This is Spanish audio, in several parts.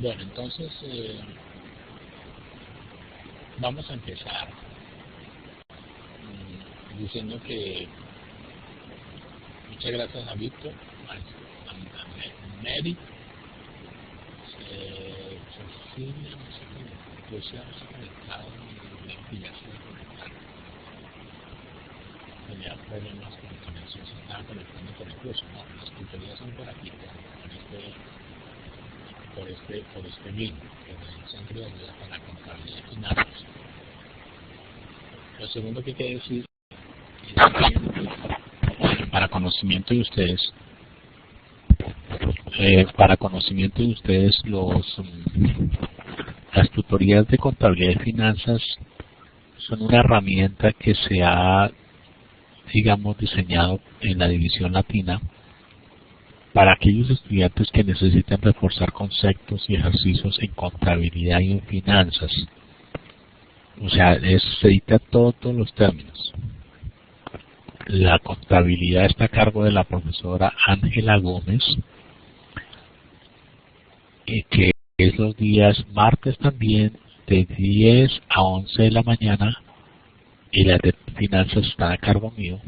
Bueno, entonces vamos a empezar diciendo que muchas gracias a Víctor, a Mary, Cecilia, no sé qué, Lucía no se ha conectado, y ya se va a conectar. Tenía problemas con la conexión, se estaba conectando por el curso, no, las tutorías son por aquí, por este link, que es el Centro de Ayuda para la Contabilidad y Finanzas. Lo segundo que hay que decir es que para conocimiento de ustedes, las tutorías de contabilidad y finanzas son una herramienta que se ha, digamos, diseñado en la división latina para aquellos estudiantes que necesitan reforzar conceptos y ejercicios en contabilidad y en finanzas. O sea, se dicta todos los términos. La contabilidad está a cargo de la profesora Ángela Gómez, que es los días martes también de 10 a 11 de la mañana, y las de finanzas están a cargo mío,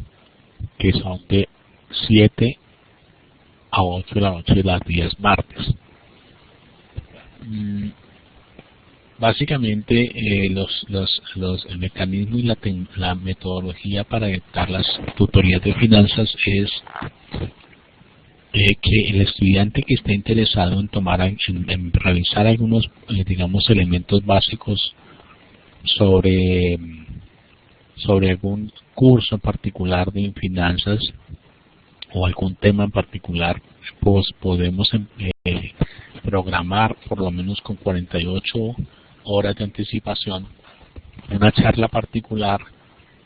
que son de 7 a 8 de la noche de los días martes. Básicamente el mecanismo y la metodología para dictar las tutorías de finanzas es que el estudiante que esté interesado en en revisar algunos digamos elementos básicos sobre algún curso en particular de finanzas o algún tema en particular, pues podemos programar por lo menos con 48 horas de anticipación una charla particular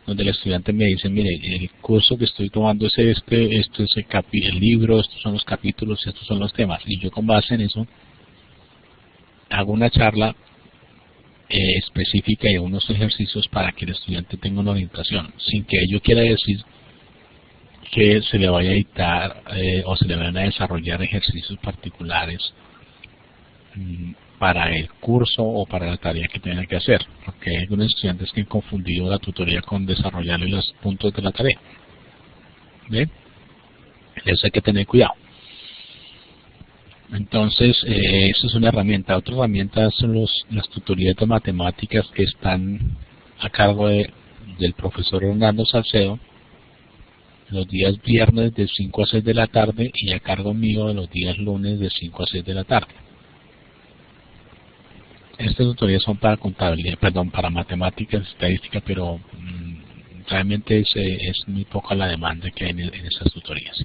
donde el estudiante me dice, mire, el curso que estoy tomando es esto es el libro, estos son los capítulos, estos son los temas, y yo con base en eso hago una charla específica y unos ejercicios para que el estudiante tenga una orientación, sin que ello quiera decir que se le vaya a dictar o se le vayan a desarrollar ejercicios particulares para el curso o para la tarea que tenga que hacer, porque hay algunos estudiantes que han confundido la tutoría con desarrollarle los puntos de la tarea. ¿Bien? Eso hay que tener cuidado. Entonces, eso es una herramienta. Otra herramienta son las tutorías de matemáticas que están a cargo del profesor Hernando Salcedo, los días viernes de 5 a 6 de la tarde y a cargo mío de los días lunes de 5 a 6 de la tarde. Estas tutorías son para contabilidad, perdón, para matemáticas, estadística, pero realmente es muy poca la demanda que hay en estas tutorías.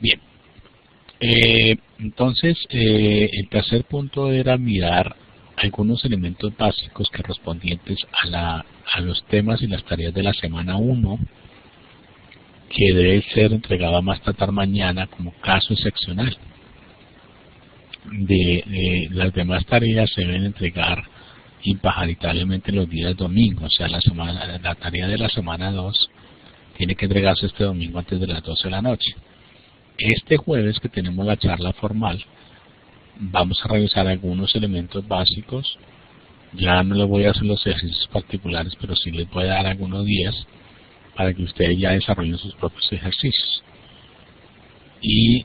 Bien, entonces el tercer punto era mirar algunos elementos básicos correspondientes a los temas y las tareas de la semana 1, que debe ser entregado a más tardar mañana como caso excepcional. Las demás tareas se deben entregar imparitariamente los días domingos, o sea, la tarea de la semana 2 tiene que entregarse este domingo antes de las 12 de la noche. Este jueves que tenemos la charla formal, vamos a revisar algunos elementos básicos. Ya no les voy a hacer los ejercicios particulares, pero sí les voy a dar algunos días para que ustedes ya desarrollen sus propios ejercicios y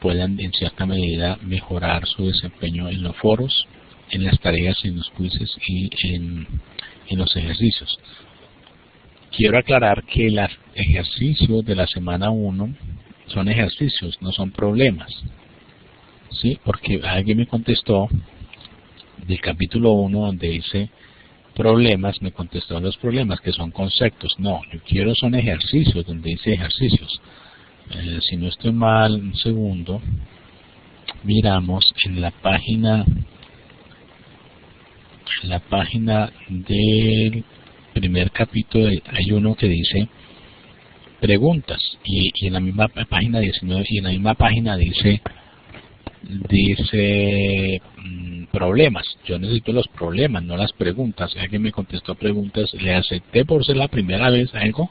puedan en cierta medida mejorar su desempeño en los foros, en las tareas, en los quizzes y en los ejercicios. Quiero aclarar que los ejercicios de la semana 1 son ejercicios, no son problemas. ¿Sí? Porque alguien me contestó del capítulo 1 donde dice problemas, me contestó los problemas que son conceptos. No, yo quiero son ejercicios, donde dice ejercicios. Si no estoy mal, un segundo, miramos en la página del primer capítulo, hay uno que dice preguntas, y en la misma página 19, y en la misma página dice problemas. Yo necesito los problemas, no las preguntas. Si alguien me contestó preguntas, le acepté por ser la primera vez algo,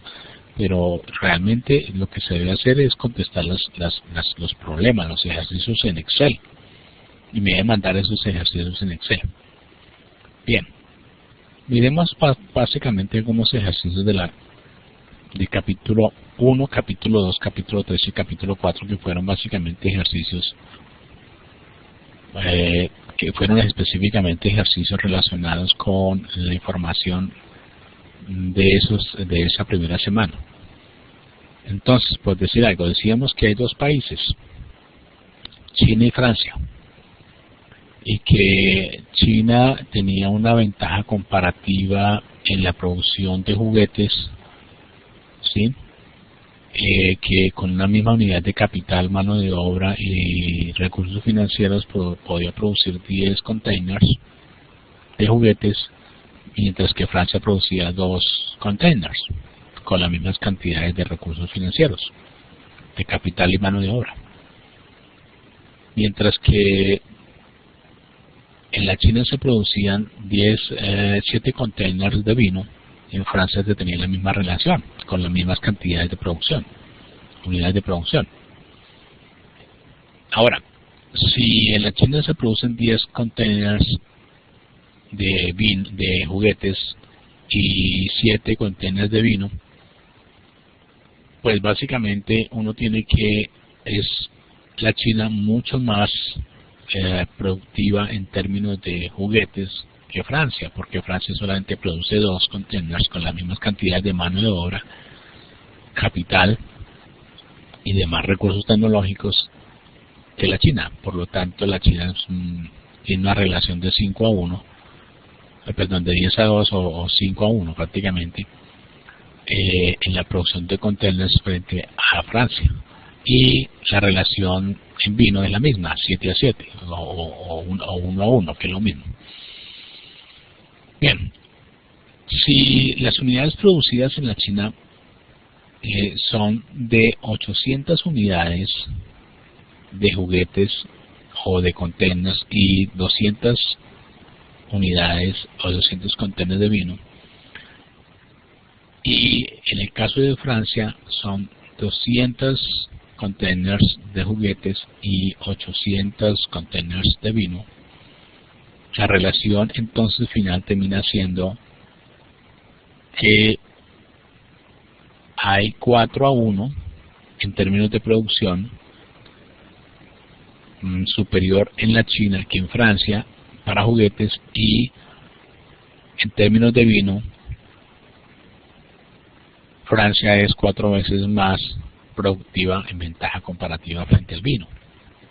pero realmente lo que se debe hacer es contestar los problemas, los ejercicios en Excel, y me debe mandar esos ejercicios en Excel. Bien, miremos básicamente algunos ejercicios de capítulo 1, capítulo 2, capítulo 3 y capítulo 4, que fueron básicamente ejercicios que fueron específicamente ejercicios relacionados con la información de esa primera semana. Entonces, por decir algo, decíamos que hay dos países, China y Francia, y que China tenía una ventaja comparativa en la producción de juguetes, ¿sí? Que con una misma unidad de capital, mano de obra y recursos financieros podía producir 10 containers de juguetes, mientras que Francia producía 2 containers con las mismas cantidades de recursos financieros, de capital y mano de obra. Mientras que en la China se producían 7 containers de vino, en Francia se tenía la misma relación, con las mismas cantidades de producción, unidades de producción. Ahora, si en la China se producen 10 containers de juguetes y 7 containers de vino, pues básicamente uno tiene que es la China mucho más productiva en términos de juguetes que Francia, porque Francia solamente produce 2 containers con las mismas cantidades de mano de obra, capital y demás recursos tecnológicos que la China. Por lo tanto, la China tiene una relación de 5 a 1, perdón, de 10 a 2 o 5 a 1 prácticamente en la producción de containers frente a Francia. Y la relación en vino es la misma, 7 a 7 o 1 a 1, que es lo mismo. Bien, si las unidades producidas en la China son de 800 unidades de juguetes o de containers y 200 unidades o 200 containers de vino, y en el caso de Francia son 200 containers de juguetes y 800 containers de vino, la relación entonces final termina siendo que hay 4 a 1 en términos de producción, superior en la China que en Francia para juguetes, y en términos de vino Francia es 4 veces más productiva en ventaja comparativa frente al vino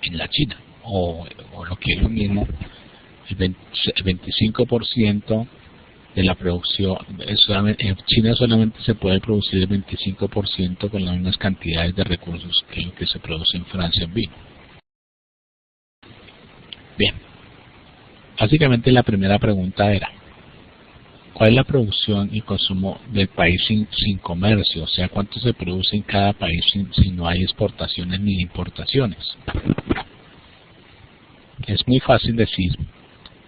en la China, o lo que es lo mismo, el 25% de la producción. En China solamente se puede producir el 25% con las mismas cantidades de recursos que lo que se produce en Francia en vino. Bien, básicamente la primera pregunta era: ¿cuál es la producción y consumo del país sin comercio? O sea, ¿cuánto se produce en cada país si no hay exportaciones ni importaciones? Es muy fácil decir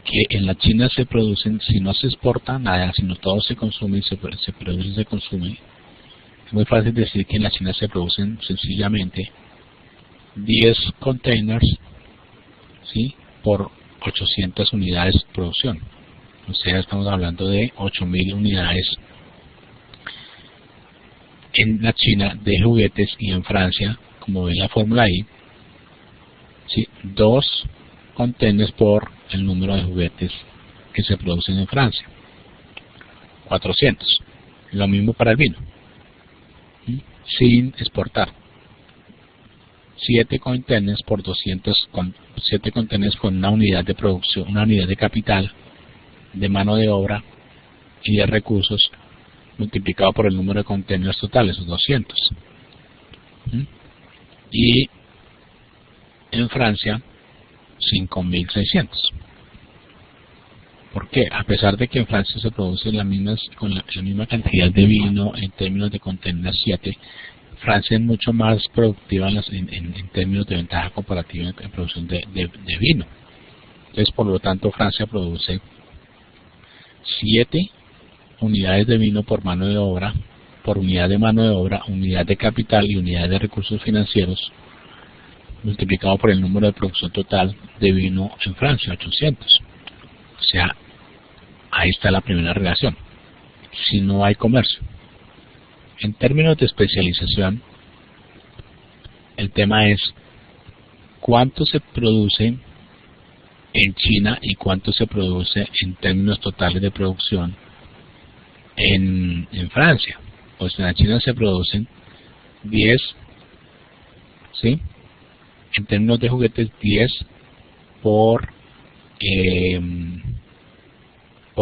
que en la China se producen, si no se exporta nada, sino todo se consume y se produce y se consume, es muy fácil decir que en la China se producen sencillamente 10 containers, ¿sí?, por 800 unidades de producción. O sea, estamos hablando de 8.000 unidades en la China de juguetes, y en Francia, como ven la fórmula ahí, ¿sí?, 2 containers por el número de juguetes que se producen en Francia, 400. Lo mismo para el vino, sin exportar, 7 containers por 200, 7 containers con una unidad de producción, una unidad de capital, de mano de obra y de recursos, multiplicado por el número de containers totales, esos 200. Y en Francia 5.600. ¿Por qué? A pesar de que en Francia se produce con la misma cantidad de vino en términos de containers 7, Francia es mucho más productiva en términos de ventaja comparativa en producción de vino. Entonces, por lo tanto, Francia produce 7 unidades de vino por mano de obra por unidad de mano de obra, unidad de capital y unidad de recursos financieros, multiplicado por el número de producción total de vino en Francia, 800. O sea, ahí está la primera relación. Si no hay comercio. En términos de especialización, el tema es cuánto se produce en China y cuánto se produce en términos totales de producción en Francia. Pues en la China se producen 10, ¿sí? En términos de juguetes, 10 por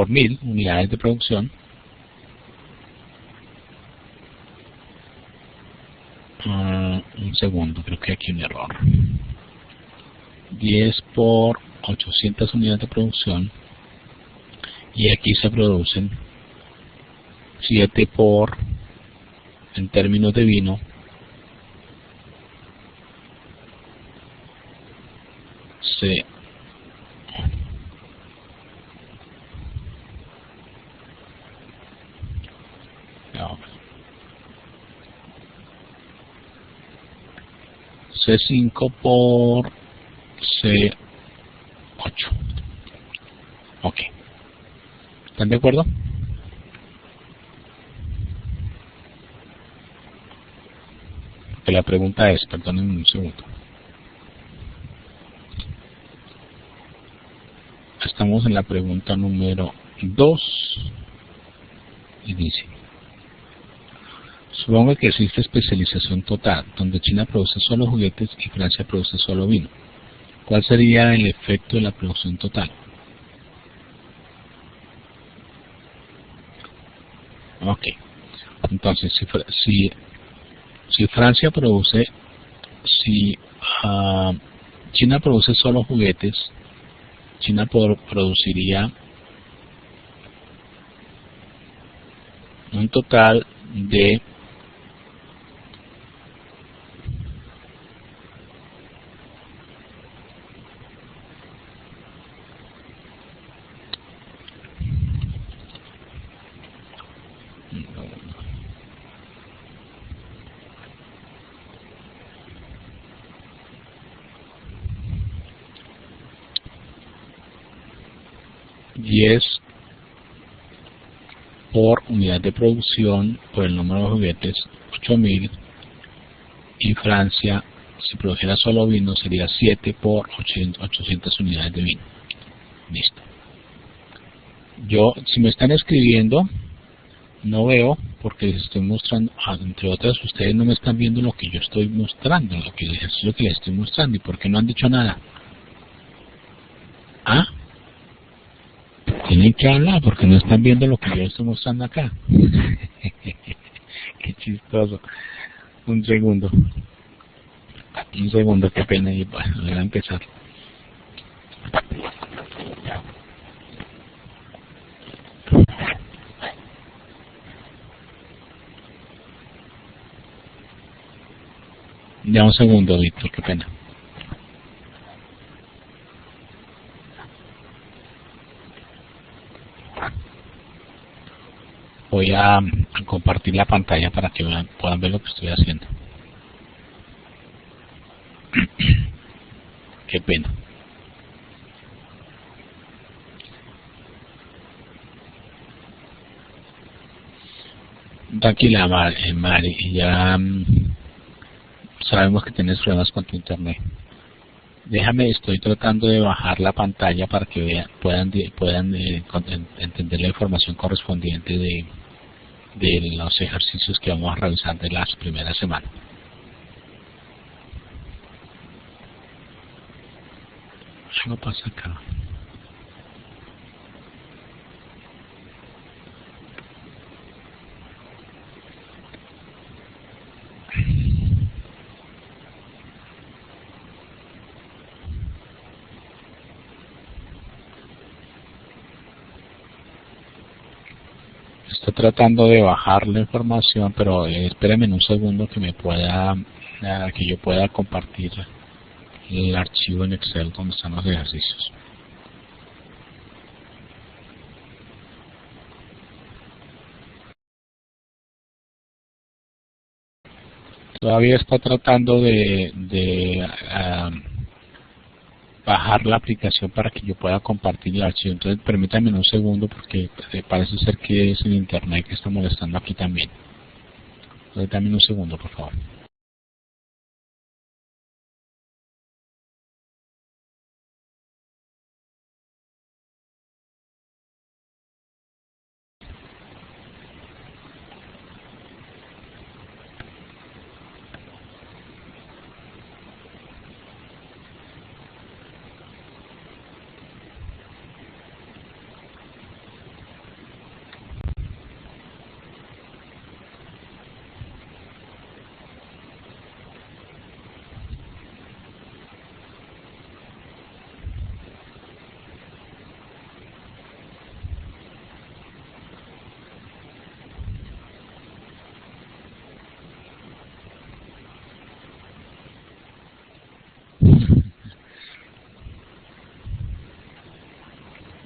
1000 unidades de producción. Un segundo, creo que aquí hay un error. 10 por 800 unidades de producción, y aquí se producen 7 por, en términos de vino, se C5 por C8. Ok. ¿Están de acuerdo? Que la pregunta es, perdónenme un segundo. Estamos en la pregunta número 2 y dice: supongo que existe especialización total, donde China produce solo juguetes y Francia produce solo vino. ¿Cuál sería el efecto de la producción total? Ok. Entonces, si Francia produce, si China produce solo juguetes, China produciría un total de 10 por unidad de producción por el número de juguetes, 8000, y Francia, si produjera solo vino, sería 7 por 800 unidades de vino. Listo. Yo, si me están escribiendo, no veo, porque les estoy mostrando, entre otras, ustedes no me están viendo lo que yo estoy mostrando, lo que les estoy mostrando. ¿Y por qué no han dicho nada? ¿Ah? Tienen que hablar porque no están viendo lo que yo estoy mostrando acá. Qué chistoso. Un segundo, qué pena. Y bueno, voy a empezar. Ya un segundo, Víctor, qué pena. Voy a compartir la pantalla para que puedan ver lo que estoy haciendo. Qué pena. Tranquila, Mari, ya sabemos que tienes problemas con tu internet. Déjame, estoy tratando de bajar la pantalla para que puedan entender la información correspondiente de los ejercicios que vamos a realizar de las primeras semanas. Algo pasa acá. Estoy tratando de bajar la información, pero espérenme un segundo que que yo pueda compartir el archivo en Excel donde están los ejercicios. Todavía está tratando de bajar la aplicación para que yo pueda compartir el archivo. Entonces permítanme un segundo porque parece ser que es el internet que está molestando aquí también. Entonces dame un segundo, por favor.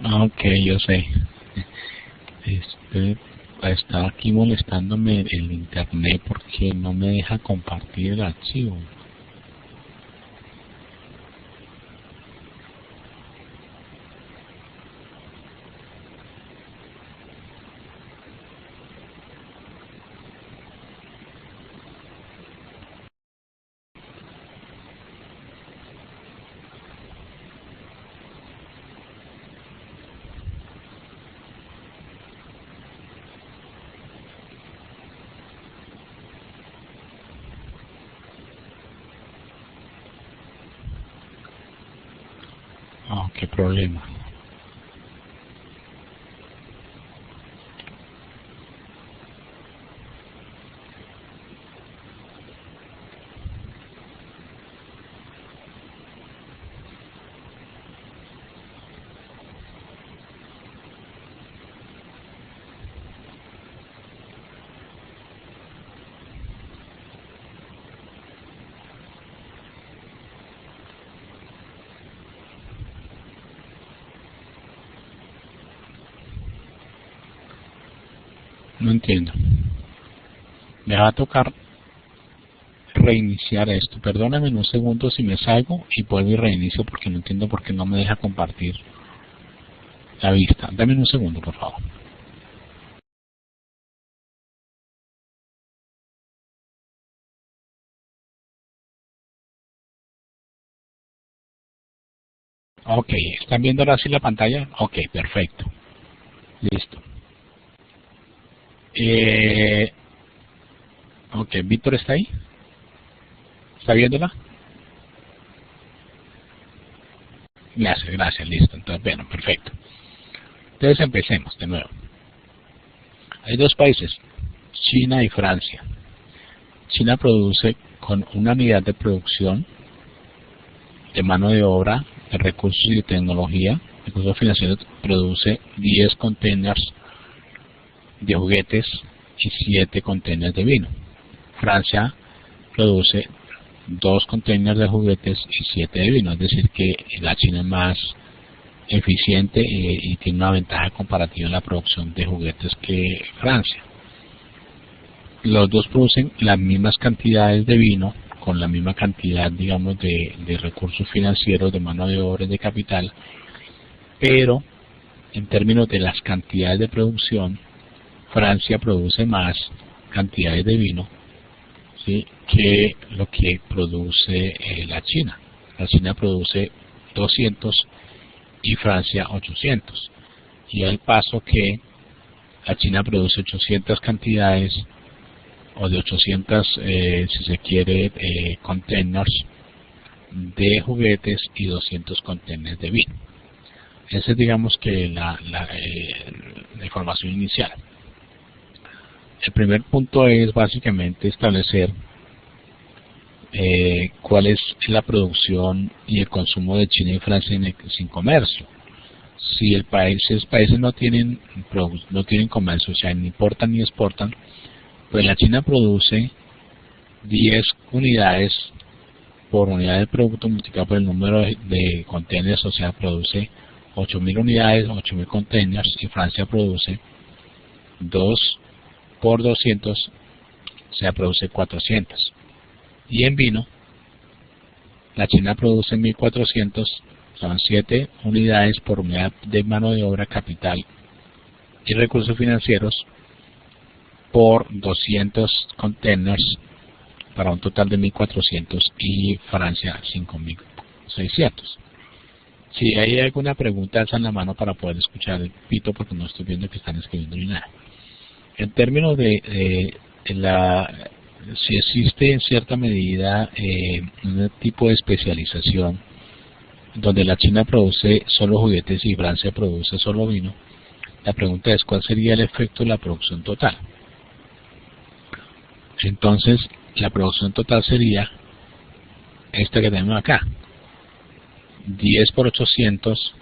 Ok, yo sé. Está aquí molestándome el internet porque no me deja compartir el archivo. Qué problema. No entiendo. Me va a tocar reiniciar esto. Perdóname un segundo si me salgo y vuelvo y reinicio porque no entiendo por qué no me deja compartir la vista. Dame un segundo, por favor. Ok, ¿están viendo ahora sí la pantalla? Ok, perfecto. Listo. Ok, ¿Víctor está ahí? ¿Está viéndola? Gracias, listo. Entonces, bueno, perfecto. Entonces empecemos de nuevo. Hay dos países, China y Francia. China produce con una unidad de producción de mano de obra, de recursos y de tecnología, recursos financieros, produce 10 containers de juguetes y 7 containers de vino. Francia produce 2 containers de juguetes y 7 de vino, es decir que la China es más eficiente y tiene una ventaja comparativa en la producción de juguetes que Francia. Los dos producen las mismas cantidades de vino con la misma cantidad, digamos, de recursos financieros, de mano de obra y de capital, pero en términos de las cantidades de producción, Francia produce más cantidades de vino, ¿sí?, que lo que produce la China. La China produce 200 y Francia 800. Y al paso que la China produce 800 cantidades, o de 800, si se quiere, containers de juguetes y 200 containers de vino. Esa es, digamos, que la información inicial. El primer punto es básicamente establecer cuál es la producción y el consumo de China y Francia sin comercio. Si esos países no tienen comercio, o sea, ni importan ni exportan, pues la China produce 10 unidades por unidad de producto multiplicado por el número de containers, o sea, produce 8.000 unidades, 8.000 containers, y Francia produce 2 por 200, o sea, produce 400. Y en vino, la China produce 1400, son 7 unidades por unidad de mano de obra, capital y recursos financieros por 200 containers para un total de 1400 y Francia 5600. Si hay alguna pregunta, alzan la mano para poder escuchar el pito porque no estoy viendo que están escribiendo ni nada. En términos de si existe en cierta medida un tipo de especialización donde la China produce solo juguetes y Francia produce solo vino, la pregunta es ¿cuál sería el efecto de la producción total? Entonces la producción total sería esta que tenemos acá, 10 por 800,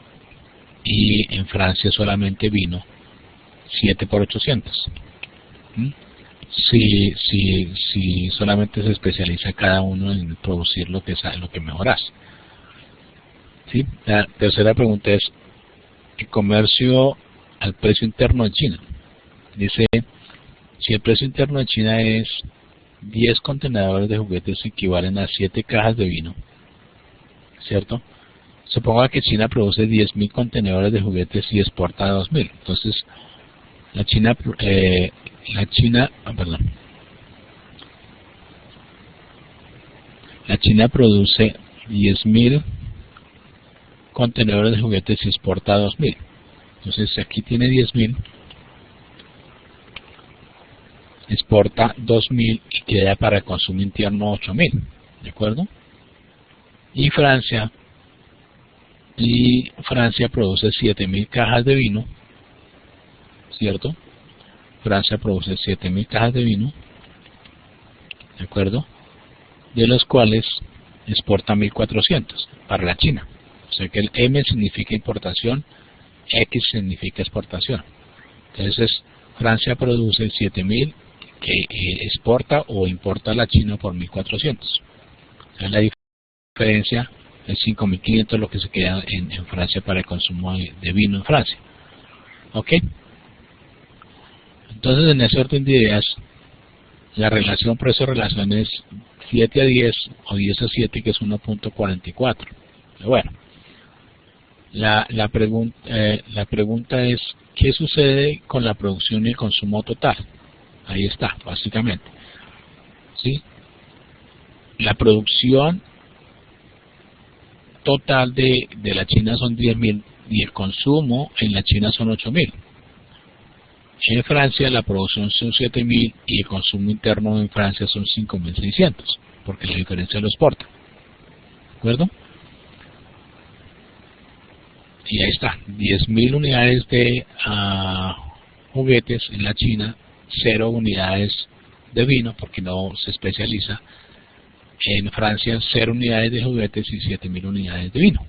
y en Francia solamente vino 7 por 800. Si solamente se especializa cada uno en producir lo que sabe, lo que mejor hace. ¿Sí? La tercera pregunta es el comercio al precio interno de China. Dice, si el precio interno de China es 10 contenedores de juguetes equivalen a 7 cajas de vino, ¿cierto? Suponga que China produce 10.000 contenedores de juguetes y exporta 2.000. Entonces, la China produce 10.000 contenedores de juguetes y exporta 2.000. Entonces, aquí tiene 10.000, exporta 2.000 y queda para el consumo interno 8.000, ¿de acuerdo? Y Francia produce 7.000 cajas de vino, ¿cierto? Francia produce 7.000 cajas de vino, ¿de acuerdo? De los cuales exporta 1.400 para la China. O sea que el M significa importación, X significa exportación. Entonces Francia produce 7.000 que exporta o importa a la China por 1.400. Entonces la diferencia es 5.500 lo que se queda en Francia para el consumo de vino en Francia. ¿Ok? Entonces, en ese orden de ideas, la relación precio-relación es 7 a 10 o 10 a 7, que es 1.44. Bueno, la pregunta es, ¿qué sucede con la producción y el consumo total? Ahí está, básicamente. ¿Sí? La producción total de la China son 10.000 y el consumo en la China son 8.000. En Francia la producción son 7.000 y el consumo interno en Francia son 5.600, porque la diferencia lo exporta. ¿De acuerdo? Y ahí está, 10.000 unidades de juguetes en la China, 0 unidades de vino, porque no se especializa. En Francia 0 unidades de juguetes y 7.000 unidades de vino.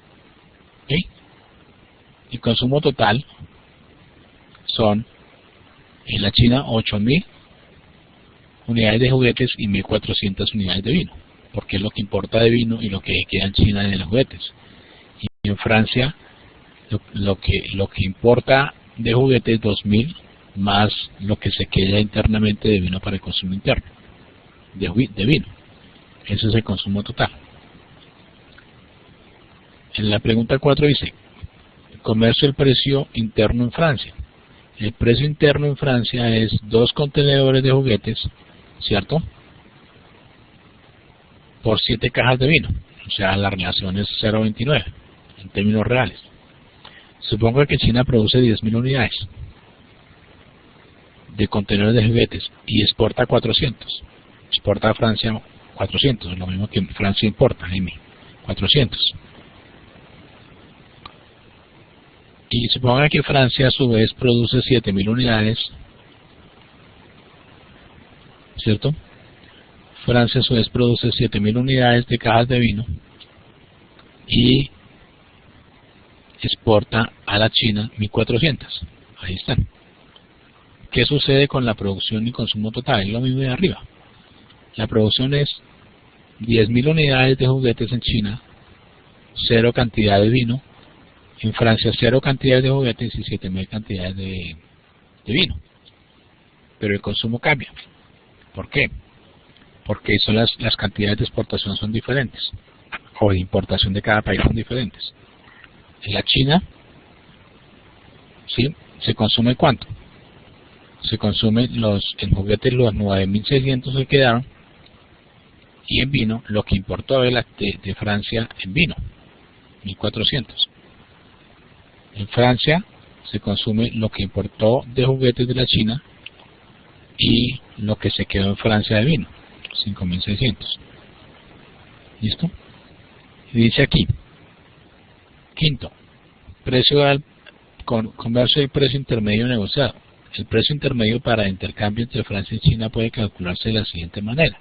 ¿Okay? El consumo total son en la China 8.000 unidades de juguetes y 1.400 unidades de vino, porque es lo que importa de vino y lo que queda en China de los juguetes. Y en Francia lo que importa de juguetes 2.000 más lo que se queda internamente de vino para el consumo interno de vino. Ese es el consumo total. En la pregunta 4 dice, comercio el precio interno en Francia. El precio interno en Francia es 2 contenedores de juguetes, ¿cierto? Por 7 cajas de vino. O sea, la relación es 0.29 en términos reales. Supongo que China produce 10.000 unidades de contenedores de juguetes y exporta 400. Exporta a Francia 400, lo mismo que Francia importa, 400. Y suponga que Francia a su vez produce 7.000 unidades, ¿cierto? Francia a su vez produce 7.000 unidades de cajas de vino y exporta a la China 1.400. Ahí están. ¿Qué sucede con la producción y consumo total? Es lo mismo de arriba. La producción es 10.000 unidades de juguetes en China, 0 cantidad de vino. En Francia 0 cantidades de juguetes y 7.000 cantidades de vino. Pero el consumo cambia. ¿Por qué? porque son las cantidades de exportación son diferentes, o de importación de cada país son diferentes. En la China, ¿sí?, se consume ¿cuánto? Se consumen en juguetes los 9.600 que quedaron, y en vino lo que importó de Francia en vino, 1.400. En Francia se consume lo que importó de juguetes de la China y lo que se quedó en Francia de vino, 5.600. ¿Listo? Y dice aquí, quinto, converso y precio intermedio negociado. El precio intermedio para intercambio entre Francia y China puede calcularse de la siguiente manera.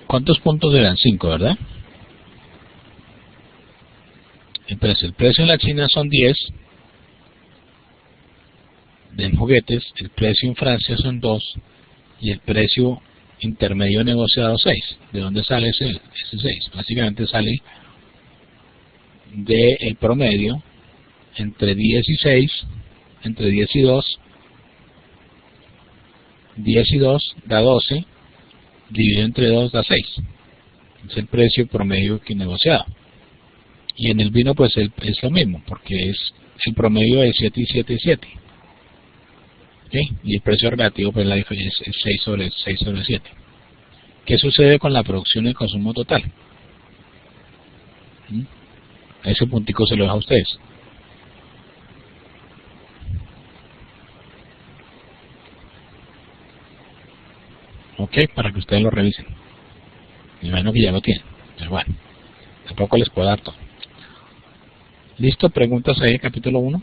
¿Cuántos puntos eran? 5, ¿verdad? El precio en la China son 10 en juguetes, el precio en Francia son 2 y el precio intermedio negociado 6. ¿De dónde sale ese 6? Básicamente sale del promedio entre 10 y 6, entre 10 y 2, 10 y 2 da 12, dividido entre 2 da 6. Es el precio promedio que negociado. Y en el vino pues es lo mismo, porque es el promedio de 7 y 7 y 7. ¿Okay? Y el precio relativo pues la diferencia es 6 sobre 7. ¿Qué sucede con la producción y el consumo total? Ese puntico se lo dejo a ustedes. Ok, para que ustedes lo revisen. Me imagino que ya lo tienen, pero bueno, tampoco les puedo dar todo. ¿Listo? ¿Preguntas ahí, capítulo 1?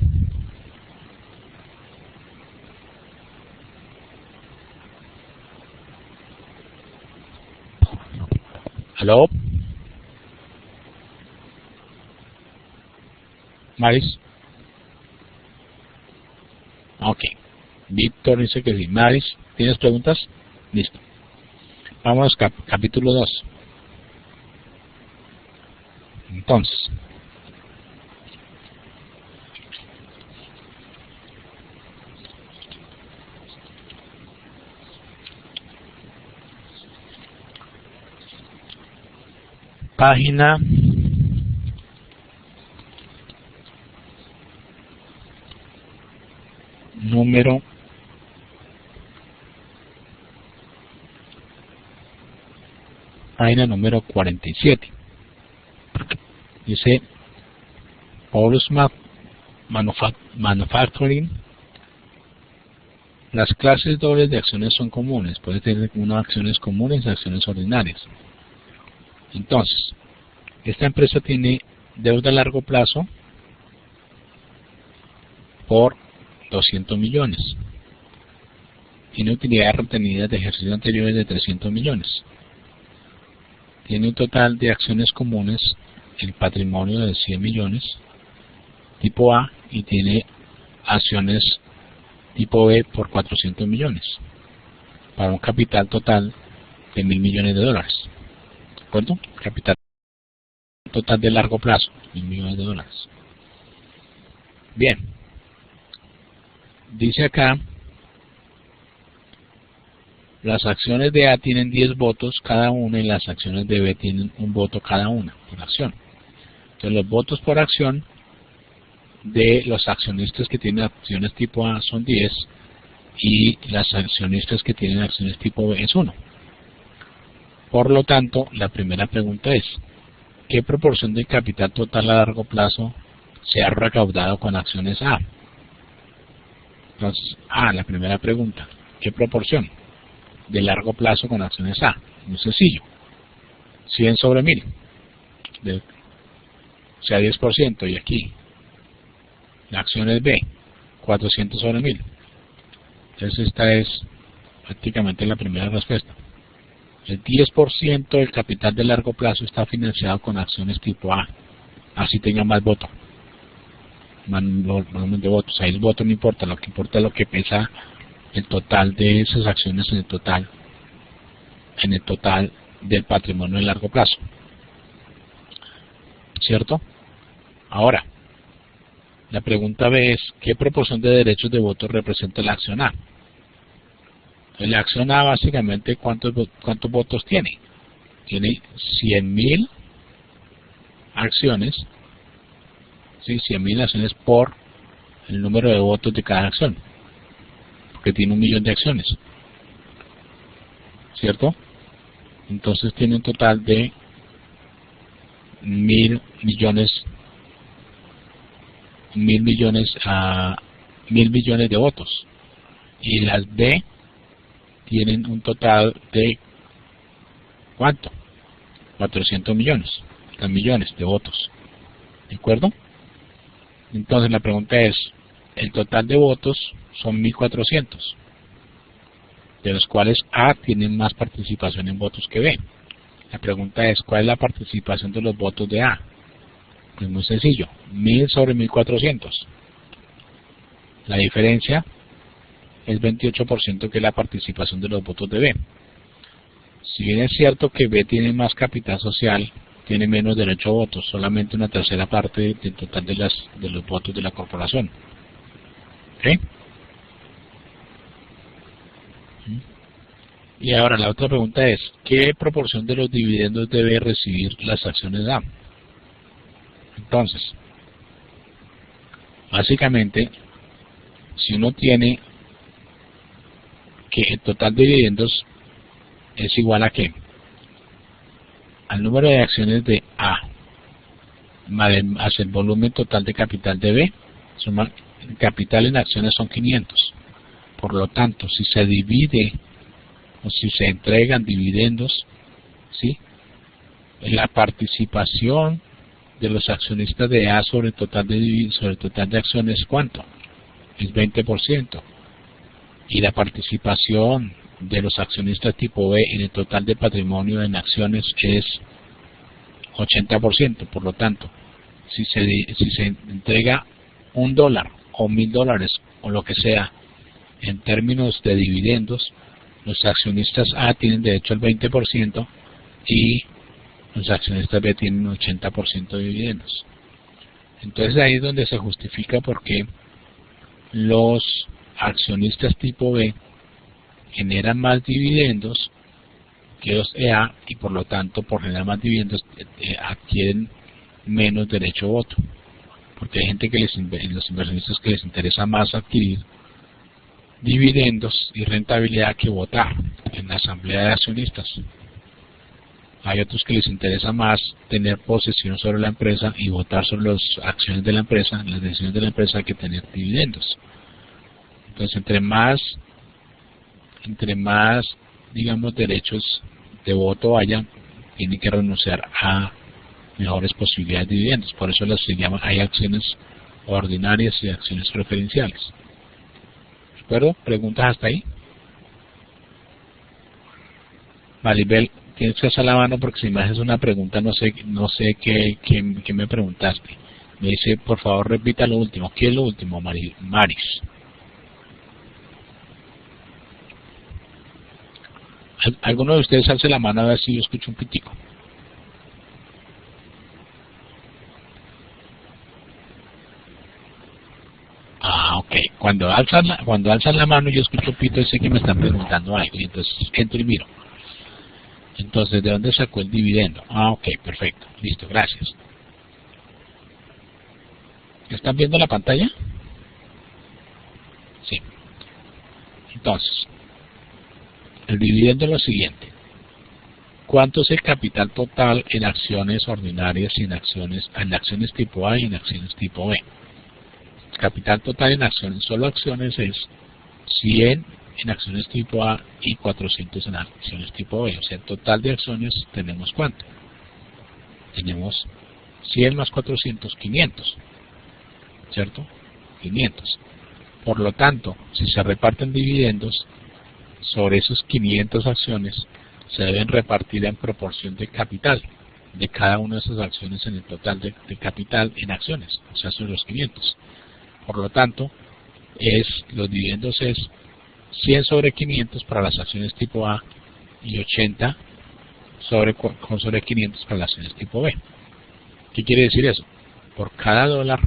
¿Aló? ¿Maris? Ok. Víctor dice que sí. Maris, ¿tienes preguntas? Listo. Vamos a capítulo 2. Entonces, página número 47. Dice Paulus Manufacturing. Las clases dobles de acciones son comunes. Puede tener unas acciones comunes y acciones ordinarias. Entonces, esta empresa tiene deuda a largo plazo por 200 millones. Tiene utilidades retenidas de ejercicios anteriores de 300 millones. Tiene un total de acciones comunes, el patrimonio de 100 millones, tipo A, y tiene acciones tipo B por 400 millones, para un capital total de 1.000 millones de dólares. ¿De acuerdo? Capital total de largo plazo, 1.000 millones de dólares. Bien. Dice acá, las acciones de A tienen 10 votos cada una y las acciones de B tienen un voto cada una por acción. Entonces los votos por acción de los accionistas que tienen acciones tipo A son 10 y las accionistas que tienen acciones tipo B es 1. Por lo tanto, la primera pregunta es, ¿qué proporción del capital total a largo plazo se ha recaudado con acciones A? Entonces, la primera pregunta, ¿qué proporción de largo plazo con acciones A? Muy sencillo, 100 sobre 1000, o sea 10%, y aquí la acción es B, 400 sobre 1000. Entonces esta es prácticamente la primera respuesta. El 10% del capital de largo plazo está financiado con acciones tipo A, así tenga más votos. Volumen de votos, 6 votos no importa, lo que importa es lo que pesa el total de esas acciones en el total del patrimonio de largo plazo. ¿Cierto? Ahora, La pregunta B es, ¿qué proporción de derechos de voto representa la acción A? La acción A básicamente, ¿cuántos votos tiene? Tiene 100.000 acciones, ¿sí? 100.000 acciones por el número de votos de cada acción, porque tiene 1.000.000 de acciones, ¿cierto? Entonces tiene un total de 1.000 millones de votos, y las B tienen un total de ¿cuánto? 400 millones de votos, ¿de acuerdo? Entonces la pregunta es, el total de votos son 1.400, de los cuales A tiene más participación en votos que B. La pregunta es, ¿cuál es la participación de los votos de A? Es muy sencillo, 1.000 sobre 1.400. La diferencia es 28%, que es la participación de los votos de B. Si bien es cierto que B tiene más capital social, tiene menos derecho a votos, solamente una tercera parte del total de los votos de la corporación. ¿Ok? Y ahora la otra pregunta es, ¿qué proporción de los dividendos debe recibir las acciones A? Entonces, básicamente, si uno tiene que el total de dividendos es igual a ¿qué? Al número de acciones de A más el volumen total de capital de B. El capital en acciones son 500. Por lo tanto, si se divide o si se entregan dividendos, ¿sí?, la participación de los accionistas de A sobre el total de acciones, ¿cuánto? Es 20%. Y la participación de los accionistas tipo B en el total de patrimonio en acciones es 80%. Por lo tanto, si se entrega $1 o $1.000 o lo que sea en términos de dividendos, los accionistas A tienen derecho al 20% y los accionistas B tienen 80% de dividendos. Entonces ahí es donde se justifica por qué los accionistas tipo B generan más dividendos que los EA, y por lo tanto, por generar más dividendos, adquieren menos derecho a voto, porque hay gente los inversionistas que les interesa más adquirir dividendos y rentabilidad que votar en la asamblea de accionistas. Hay otros que les interesa más tener posesión sobre la empresa y votar sobre las acciones de la empresa, las decisiones de la empresa, que tener dividendos. Entonces, entre más, digamos, derechos de voto haya, tienen que renunciar a mejores posibilidades de dividendos. Por eso se llama, hay acciones ordinarias y acciones preferenciales. ¿De acuerdo? ¿Preguntas hasta ahí? Maribel, tienes que hacer la mano porque si me haces una pregunta no sé qué me preguntaste. Me dice, por favor repita lo último. ¿Qué es lo último, Maris? ¿Alguno de ustedes alce la mano a ver si yo escucho un pitico? Ah, ok. Cuando alzan la mano yo escucho pito y sé que me están preguntando algo. Y entonces entro y miro. Entonces, ¿de dónde sacó el dividendo? Ah, ok, perfecto. Listo, gracias. ¿Están viendo la pantalla? Sí. Entonces, el dividendo es lo siguiente. ¿Cuánto es el capital total en acciones ordinarias y en acciones tipo A y en acciones tipo B? El capital total en acciones, solo acciones, es 100 en acciones tipo A y 400 en acciones tipo B. O sea, el total de acciones tenemos ¿cuánto? Tenemos 100 más 400, 500. ¿Cierto? 500. Por lo tanto, si se reparten dividendos, sobre esos 500 acciones se deben repartir en proporción de capital de cada una de esas acciones en el total de capital en acciones, o sea, sobre los 500. Por lo tanto, los dividendos es 100 sobre 500 para las acciones tipo A y 80 sobre 500 para las acciones tipo B. ¿Qué quiere decir eso? Por cada dólar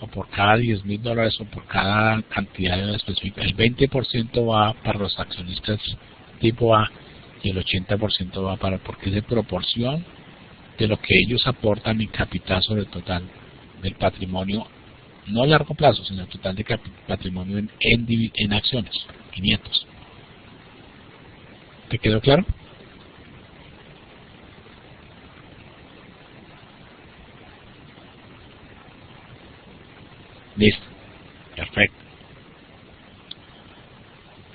o por cada $10,000 o por cada cantidad específica, el 20% va para los accionistas tipo A y el 80% va para, porque es de proporción de lo que ellos aportan en capital sobre el total del patrimonio, no a largo plazo, sino el total de patrimonio en acciones, 500. ¿Te quedó claro? Listo. Perfecto.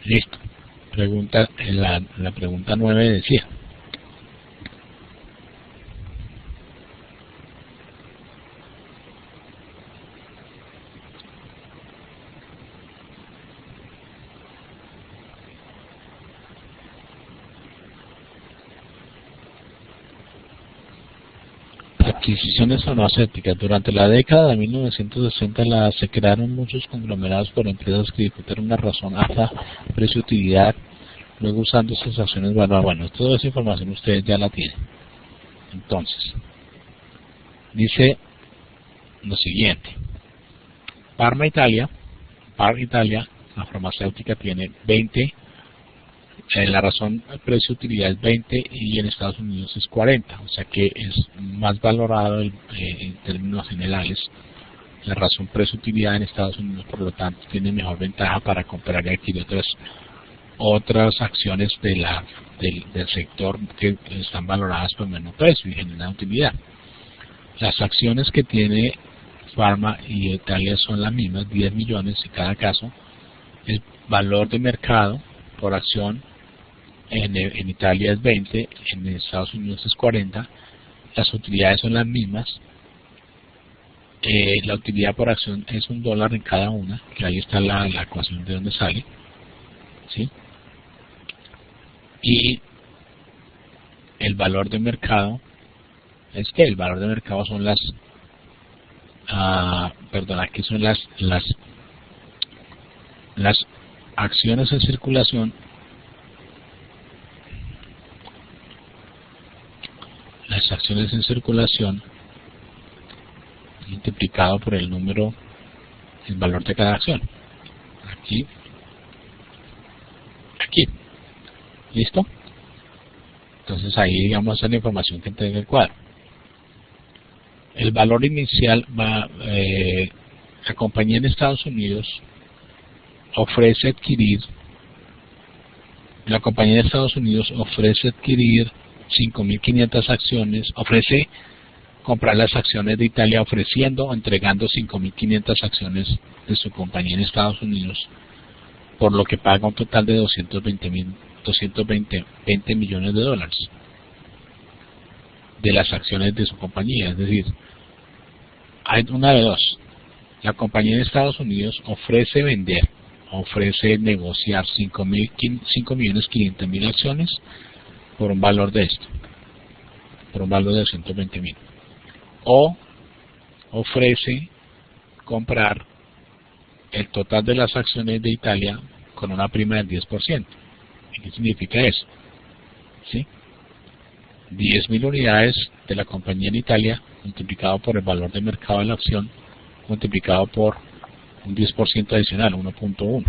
Listo. Pregunta, la pregunta 9 decía: adquisiciones farmacéuticas. Durante la década de 1960 se crearon muchos conglomerados por empresas que disfrutaron una razón alta precio-utilidad, luego usando esas acciones valor. Bueno, toda esa información ustedes ya la tienen. Entonces, dice lo siguiente: Parma Italia, la farmacéutica, tiene 20, la razón precio-utilidad es 20 y en Estados Unidos es 40, o sea que es más valorado en términos generales. La razón precio-utilidad en Estados Unidos, por lo tanto, tiene mejor ventaja para comprar y adquirir otras acciones del sector que están valoradas por menor precio y generan utilidad. Las acciones que tiene Pharma y Italia son las mismas, 10 millones en cada caso. El valor de mercado por acción en Italia es 20, en Estados Unidos es 40. Las utilidades son las mismas. La utilidad por acción es $1 en cada una, que ahí está la ecuación de donde sale, ¿sí? Y el valor de mercado es que el valor de mercado son aquí son las acciones en circulación, multiplicado por el valor de cada acción. Aquí. ¿Listo? Entonces ahí, digamos, esa es la información que entrega el cuadro. El valor inicial la compañía en Estados Unidos ofrece adquirir 5.500 acciones, ofrece comprar las acciones de Italia ofreciendo o entregando 5.500 acciones de su compañía en Estados Unidos, por lo que paga un total de 220 millones de dólares de las acciones de su compañía. Es decir, hay una de dos: la compañía en Estados Unidos ofrece negociar 5.500.000 acciones por un valor de 220.000, o ofrece comprar el total de las acciones de Italia con una prima del 10%. ¿Qué significa eso? ¿Sí? 10.000 unidades de la compañía en Italia multiplicado por el valor de mercado de la acción multiplicado por un 10% adicional, 1.1.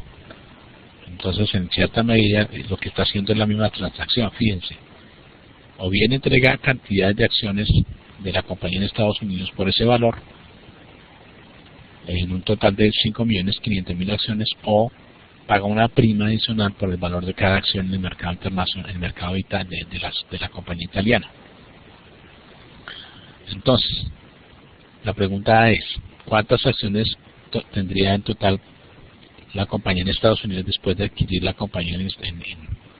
Entonces, en cierta medida, lo que está haciendo es la misma transacción. Fíjense, o bien entrega cantidades de acciones de la compañía en Estados Unidos por ese valor, en un total de 5.500.000 acciones, o paga una prima adicional por el valor de cada acción en el mercado internacional, en el mercado de la compañía italiana. Entonces, la pregunta es: ¿cuántas acciones tendría en total la compañía en Estados Unidos después de adquirir la compañía de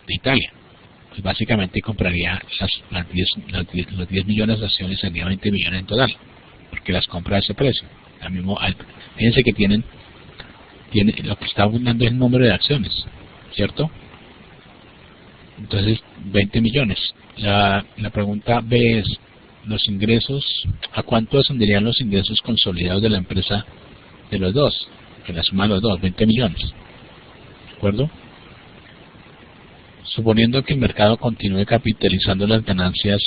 Italia? Pues básicamente compraría los 10 millones de acciones, sería 20 millones en total, porque las compra a ese precio. Fíjense que tiene lo que está abundando es el número de acciones, ¿cierto? Entonces, 20 millones. La pregunta B es: los ingresos, ¿a cuánto ascenderían los ingresos consolidados de la empresa de los dos? Que la suma de los dos, 20 millones. ¿De acuerdo? Suponiendo que el mercado continúe capitalizando las ganancias,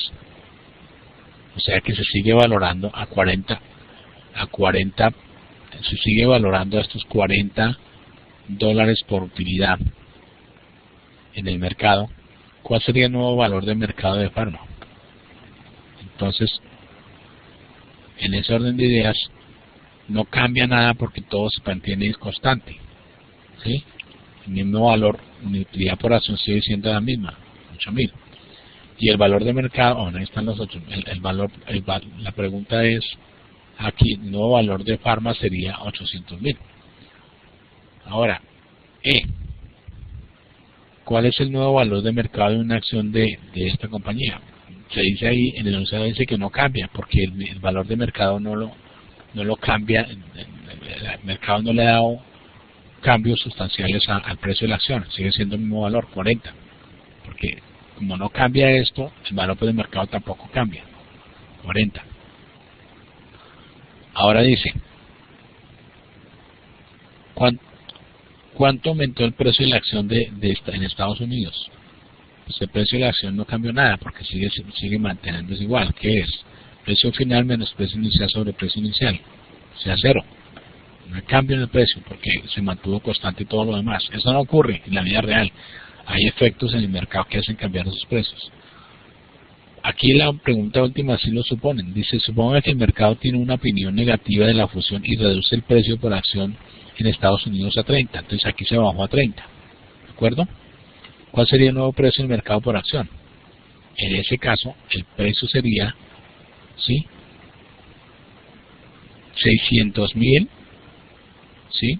o sea que se sigue valorando a 40 se sigue valorando a estos $40 por utilidad en el mercado, ¿cuál sería el nuevo valor de mercado de Pharma? Entonces, en ese orden de ideas, no cambia nada porque todo se mantiene constante, ¿sí? El mismo valor, mi utilidad por acción sigue siendo la misma, 8.000. Y el valor de mercado, bueno, ahí están los 8.000. La pregunta es, aquí el nuevo valor de Pharma sería 800.000. Ahora, ¿cuál es el nuevo valor de mercado de una acción de esta compañía? Se dice ahí, en el enunciado dice que no cambia, porque el valor de mercado no lo cambia, el mercado no le ha dado cambios sustanciales al precio de la acción, sigue siendo el mismo valor, 40, porque como no cambia esto, el valor de mercado tampoco cambia, 40. Ahora dice, ¿cuánto aumentó el precio de la acción en Estados Unidos? Pues el precio de la acción no cambió nada porque sigue manteniéndose igual. ¿Qué es? Precio final menos precio inicial sobre precio inicial. O sea, cero. No hay cambio en el precio porque se mantuvo constante todo lo demás. Eso no ocurre en la vida real. Hay efectos en el mercado que hacen cambiar esos precios. Aquí la pregunta última sí lo suponen. Dice, suponga que el mercado tiene una opinión negativa de la fusión y reduce el precio por acción en Estados Unidos a 30. Entonces aquí se bajó a 30. ¿De acuerdo? ¿Cuál sería el nuevo precio del mercado por acción? En ese caso, el precio sería, ¿sí? 600.000, ¿sí?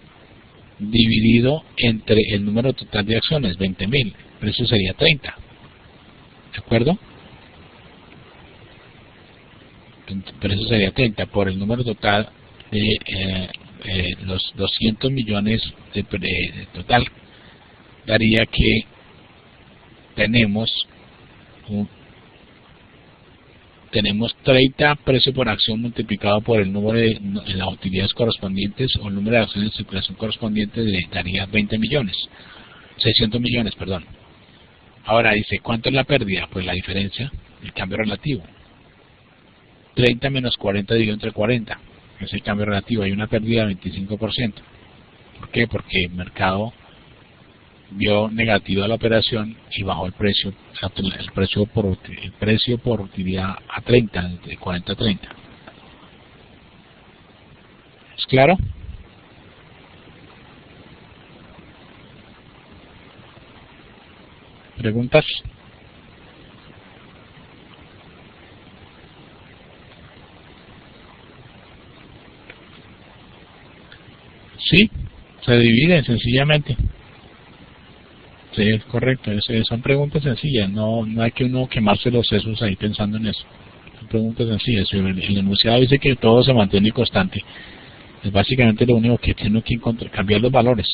Dividido entre el número total de acciones, 20.000. El precio sería 30. ¿De acuerdo? El precio sería 30 por el número total de los 200 millones de total. Daría que tenemos 30 precio por acción multiplicado por el número de las utilidades correspondientes o el número de acciones en circulación correspondiente daría 20 millones, 600 millones, perdón. Ahora dice, ¿cuánto es la pérdida? Pues la diferencia, el cambio relativo. 30 menos 40 dividido entre 40, es el cambio relativo, hay una pérdida del 25%. ¿Por qué? Porque el mercado vio negativa la operación y bajó el precio por utilidad a 30, de 40 a 30. ¿Es claro? ¿Preguntas? Sí, se dividen sencillamente. Sí, es correcto. Son preguntas sencillas. No hay que uno quemarse los sesos ahí pensando en eso. Son preguntas sencillas. El enunciado dice que todo se mantiene constante. Es básicamente lo único que tiene que cambiar los valores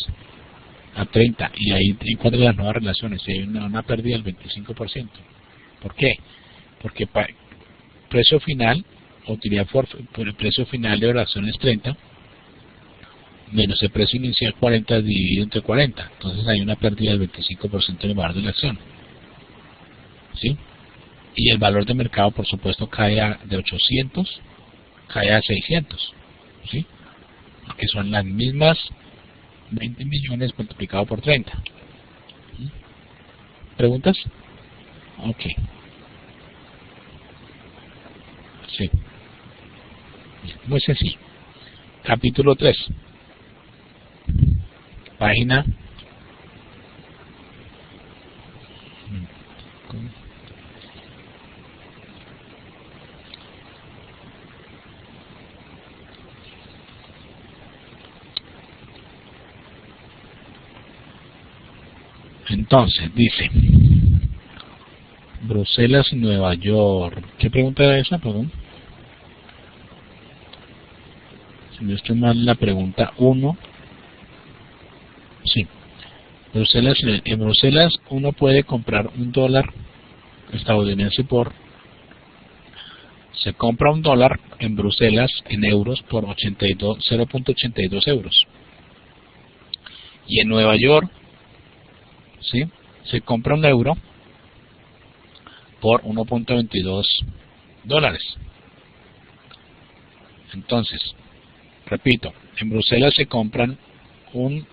a 30 y ahí encuentra las nuevas relaciones. Y hay una pérdida del 25%. ¿Por qué? Porque precio final, utilidad por el precio final de oración es 30 menos el precio inicial 40 dividido entre 40. Entonces hay una pérdida del 25% en el valor de la acción. ¿Sí? Y el valor de mercado, por supuesto, cae de 800, cae a 600. ¿Sí? Porque son las mismas 20 millones multiplicado por 30. ¿Sí? ¿Preguntas? Ok. Sí. Muy sencillo. Capítulo 3. Página entonces dice Bruselas y Nueva York. ¿Qué pregunta era esa? Perdón. Si no estoy mal, la pregunta 1. Sí. En Bruselas uno puede comprar $1 estadounidense se compra $1 en Bruselas en euros por 0.82 euros. Y en Nueva York, ¿sí?, se compra €1 por 1.22 dólares. Entonces, Repito, en Bruselas se compran un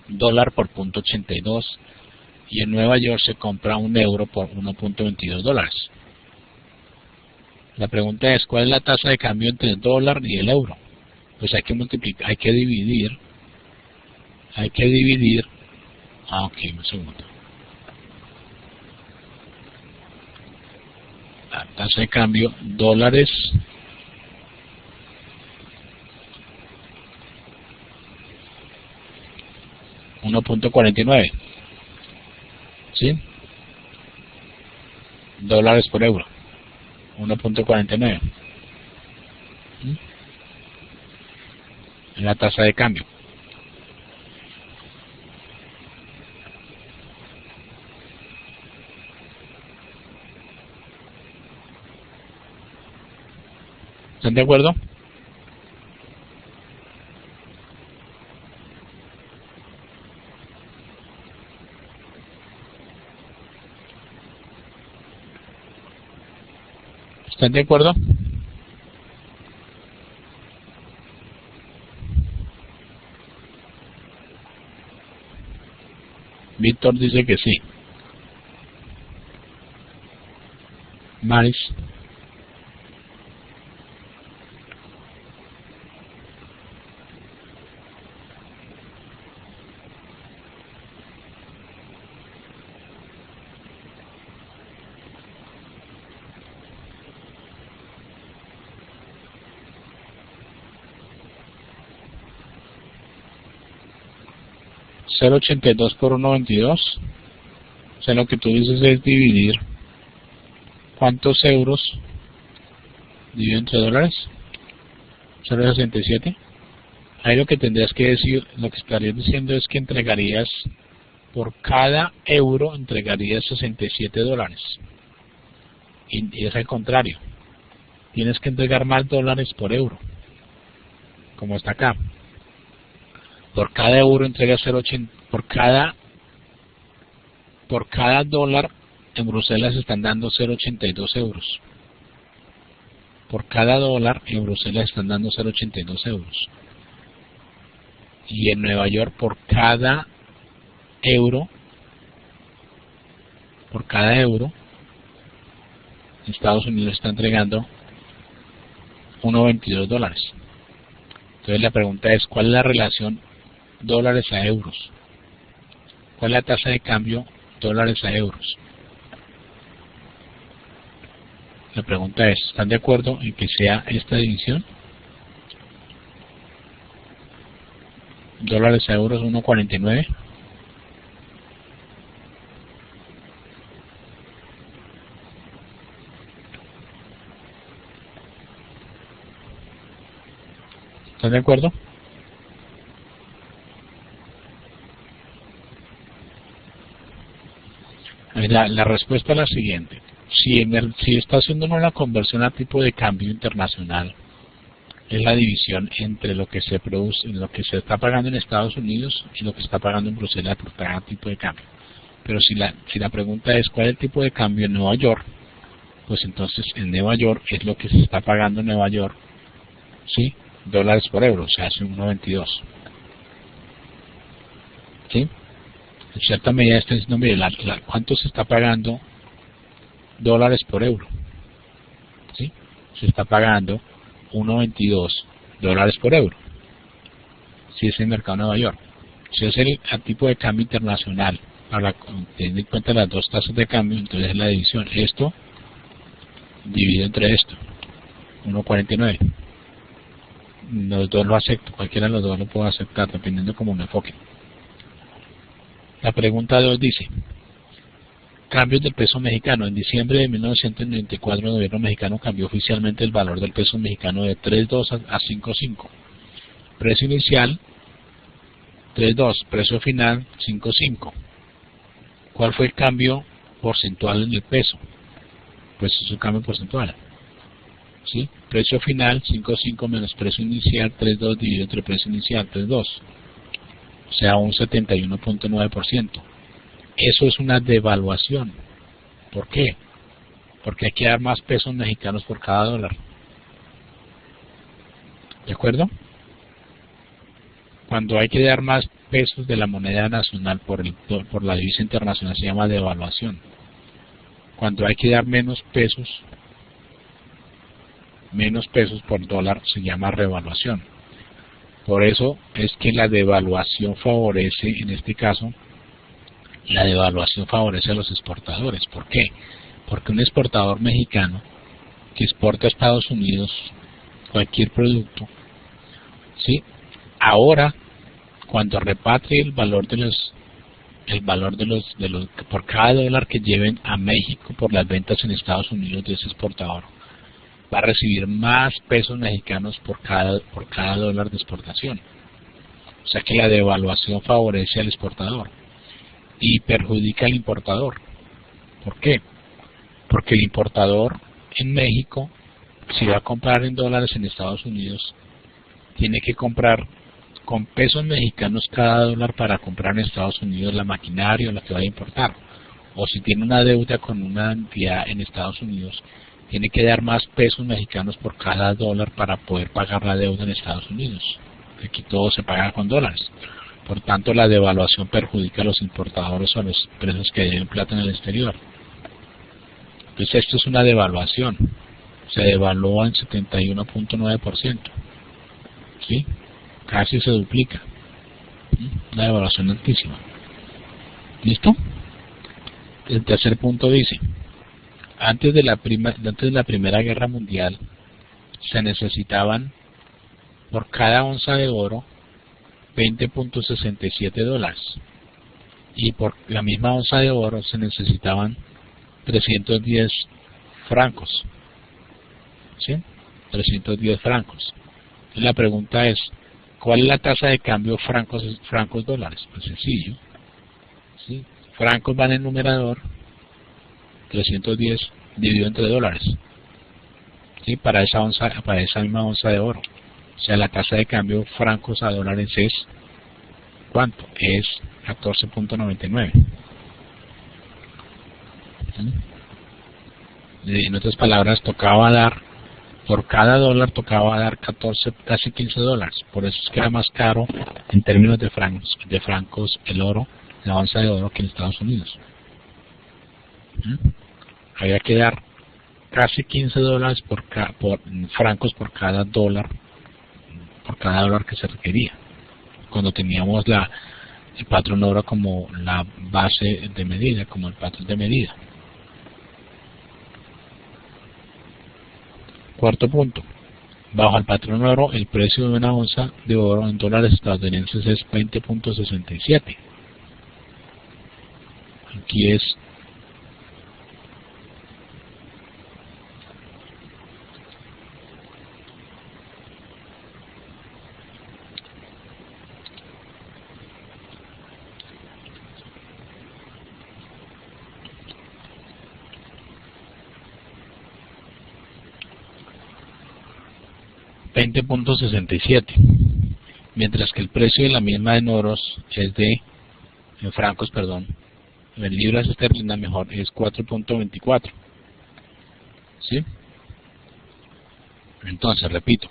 dólar por .82 y en Nueva York se compra un euro por 1.22 dólares. La pregunta es, ¿cuál es la tasa de cambio entre el dólar y el euro? Pues hay que multiplicar, hay que dividir, ok, un segundo. La tasa de cambio, dólares, $1.49, ¿sí? Dólares por euro, 1.49. La tasa de cambio. ¿Están de acuerdo? ¿Están de acuerdo? Víctor dice que sí. Maris. $0.82 por 1.22. O sea, lo que tú dices es dividir ¿cuántos euros dividido entre dólares? 0.67. Ahí lo que tendrías que decir, lo que estarías diciendo es que entregarías, por cada euro entregarías 67 dólares. Y es al contrario. Tienes que entregar más dólares por euro. Como está acá. Por cada euro entregas 0.80. Por cada dólar en Bruselas están dando 0.82 euros. Por cada dólar en Bruselas están dando 0.82 euros. Y en Nueva York por cada euro, Estados Unidos está entregando 1.22 dólares. Entonces la pregunta es, ¿cuál es la relación dólares a euros? ¿Cuál es la tasa de cambio dólares a euros? La pregunta es, ¿están de acuerdo en que sea esta división? Dólares a euros 1.49. ¿Están de acuerdo? La respuesta es la siguiente. Si está haciendo una conversión a tipo de cambio internacional, es la división entre lo que se produce, lo que se está pagando en Estados Unidos y lo que está pagando en Bruselas por cada tipo de cambio. Pero si la pregunta es cuál es el tipo de cambio en Nueva York, pues entonces en Nueva York es lo que se está pagando en Nueva York, ¿sí? Dólares por euro, o sea, hace 1.22. ¿Sí? En cierta medida está diciendo, mire, ¿cuánto se está pagando dólares por euro? ¿Sí? Se está pagando 1.22 dólares por euro. Si es el mercado de Nueva York. Si es el tipo de cambio internacional, teniendo en cuenta las dos tasas de cambio, entonces es la división. Esto dividido entre esto. 1.49. Los dos lo acepto, cualquiera de los dos lo puedo aceptar, dependiendo cómo me enfoque. La pregunta de hoy dice, cambios del peso mexicano. En diciembre de 1994 el gobierno mexicano cambió oficialmente el valor del peso mexicano de 3.2 a 5.5. Precio inicial 3.2, precio final 5.5. ¿Cuál fue el cambio porcentual en el peso? Pues es un cambio porcentual. ¿Sí? Precio final 5.5 menos precio inicial 3.2 dividido entre precio inicial 3.2. O sea, un 71.9%. Eso es una devaluación. ¿Por qué? Porque hay que dar más pesos mexicanos por cada dólar. ¿De acuerdo? Cuando hay que dar más pesos de la moneda nacional por la divisa internacional se llama devaluación. Cuando hay que dar menos pesos por dólar se llama revaluación. Por eso es que la devaluación favorece, en este caso, la devaluación favorece a los exportadores. ¿Por qué? Porque un exportador mexicano que exporta a Estados Unidos cualquier producto, ¿sí? Ahora, cuando repatrie el valor de los por cada dólar que lleven a México por las ventas en Estados Unidos de ese exportador, va a recibir más pesos mexicanos por cada dólar de exportación. O sea que la devaluación favorece al exportador y perjudica al importador. ¿Por qué? Porque el importador en México, si va a comprar en dólares en Estados Unidos, tiene que comprar con pesos mexicanos cada dólar para comprar en Estados Unidos la maquinaria o la que vaya a importar. O si tiene una deuda con una entidad en Estados Unidos, tiene que dar más pesos mexicanos por cada dólar para poder pagar la deuda en Estados Unidos. Aquí todo se paga con dólares. Por tanto, la devaluación perjudica a los importadores o a los empresas que deben plata en el exterior. Entonces esto es una devaluación. Se devalúa en 71.9%. ¿Sí? Casi se duplica. Una devaluación altísima. ¿Listo? El tercer punto dice: antes de la Primera Guerra Mundial se necesitaban por cada onza de oro 20.67 dólares, y por la misma onza de oro se necesitaban 310 francos. ¿Sí? 310 francos. Y la pregunta es: ¿cuál es la tasa de cambio francos dólares? Pues sencillo. ¿Sí? Francos van en numerador, 310 dividido entre dólares. ¿Sí? Para esa misma onza de oro. O sea, la tasa de cambio francos a dólares es ¿cuánto? Es 14.99. En otras palabras, tocaba dar, por cada dólar tocaba dar 14, casi 15 dólares. Por eso es que era más caro en términos de francos el oro, la onza de oro, que en Estados Unidos. Había que dar casi 15 dólares por francos por cada dólar que se requería, cuando teníamos el patrón oro como la base de medida, como el patrón de medida. Cuarto punto: bajo el patrón oro, el precio de una onza de oro en dólares estadounidenses es 20.67. Aquí es $20.67, mientras que el precio de la misma en francos, en libras esterlinas mejor, es 4.24. ¿Sí? Entonces, repito,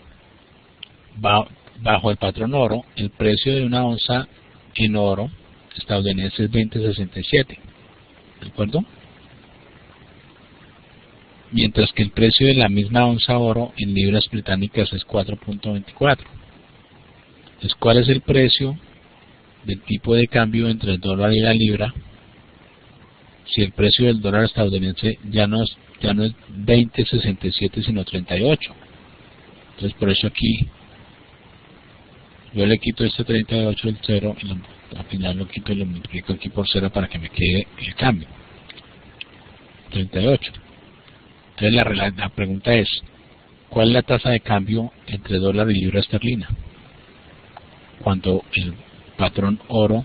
bajo el patrón oro, el precio de una onza en oro estadounidense es 20.67. ¿De acuerdo? Mientras que el precio de la misma onza oro en libras británicas es 4.24. Entonces, ¿cuál es el precio del tipo de cambio entre el dólar y la libra? Si el precio del dólar estadounidense ya no es 20.67 sino 38. Entonces por eso aquí yo le quito este 38 del 0 y al final lo quito y lo multiplico aquí por 0 para que me quede el cambio. 38. Entonces la pregunta es: ¿cuál es la tasa de cambio entre dólar y libra esterlina? Cuando el patrón oro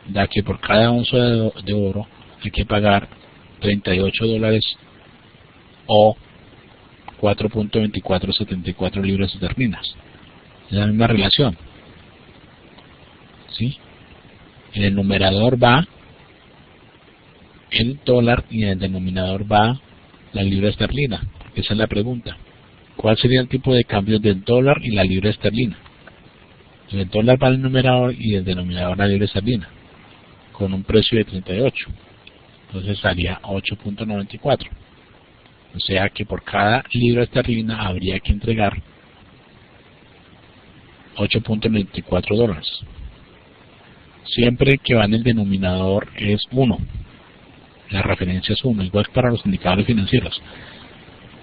da que por cada onza de oro hay que pagar 38 dólares o 4.2474 libras esterlinas. Es la misma relación. ¿Sí? En el numerador va el dólar y en el denominador va la libra esterlina. Esa es la pregunta. ¿Cuál sería el tipo de cambio del dólar y la libra esterlina? El dólar va al numerador y el denominador la libra esterlina, con un precio de 38. Entonces salía 8.94. O sea que por cada libra esterlina habría que entregar 8.94 dólares. Siempre que va en el denominador es 1. La referencia es 1, igual que para los indicadores financieros.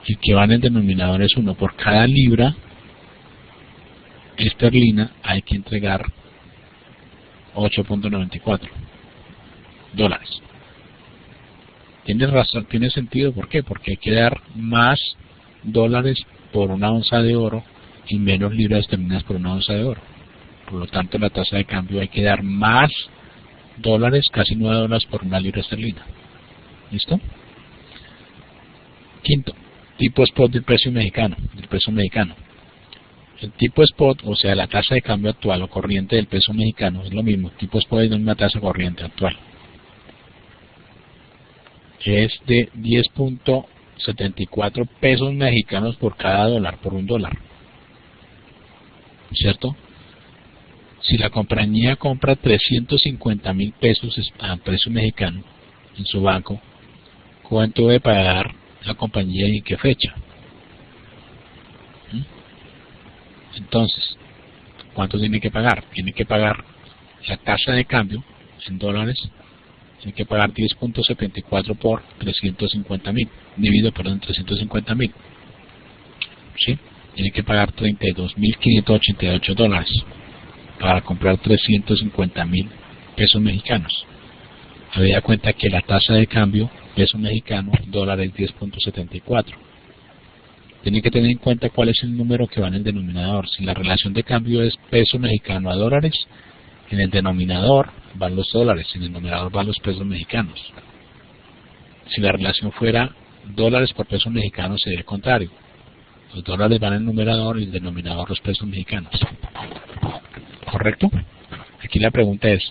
Y que va en el denominador es 1. Por cada libra esterlina hay que entregar 8.94 dólares. Tiene razón, tiene sentido. ¿Por qué? Porque hay que dar más dólares por una onza de oro y menos libras esterlinas por una onza de oro. Por lo tanto, la tasa de cambio hay que dar más dólares, casi 9 dólares por una libra esterlina. ¿Listo? Quinto, tipo spot del precio mexicano. El tipo spot, o sea, la tasa de cambio actual o corriente del peso mexicano, es lo mismo. Tipo spot es una tasa corriente actual. Es de 10.74 pesos mexicanos por cada dólar, por un dólar. ¿Cierto? Si la compañía compra 350,000 pesos a precio mexicano en su banco, ¿cuánto debe pagar la compañía y en qué fecha? Entonces, ¿cuánto tiene que pagar? Tiene que pagar la tasa de cambio en dólares. Tiene que pagar 10.74 por 350,000, dividido, 350,000. ¿Sí? Tiene que pagar 32.588 dólares para comprar 350,000 pesos mexicanos. Habida cuenta que la tasa de cambio peso mexicano, dólar es 10.74. Tiene que tener en cuenta cuál es el número que va en el denominador. Si la relación de cambio es peso mexicano a dólares, en el denominador van los dólares, en el numerador van los pesos mexicanos. Si la relación fuera dólares por pesos mexicanos, sería el contrario. Los dólares van en el numerador y el denominador los pesos mexicanos. ¿Correcto? Aquí la pregunta es,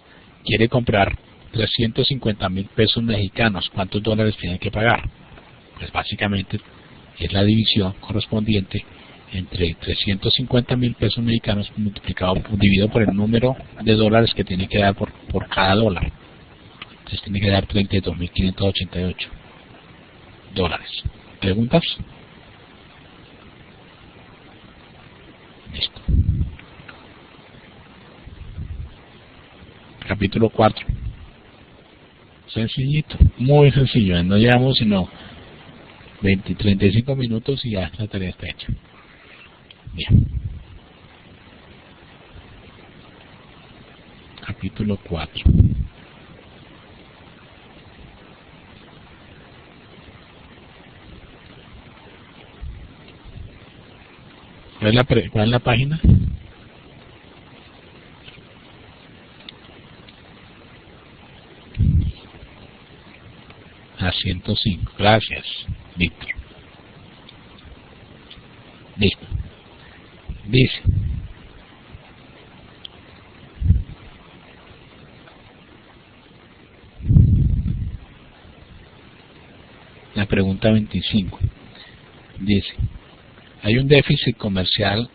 ¿quiere comprar 350,000 pesos mexicanos? ¿Cuántos dólares tiene que pagar? Pues básicamente es la división correspondiente entre 350,000 pesos mexicanos dividido por el número de dólares que tiene que dar por cada dólar. Entonces tiene que dar 32.588 dólares. ¿Preguntas? Listo. Capítulo 4. Sencillito, muy sencillo. No llevamos sino 35 minutos y ya la tarea está hecha. Bien. Capítulo 4. ¿Cuál es la página? A 105. Gracias, Víctor. Listo. Dice: la pregunta 25 dice: hay un déficit comercial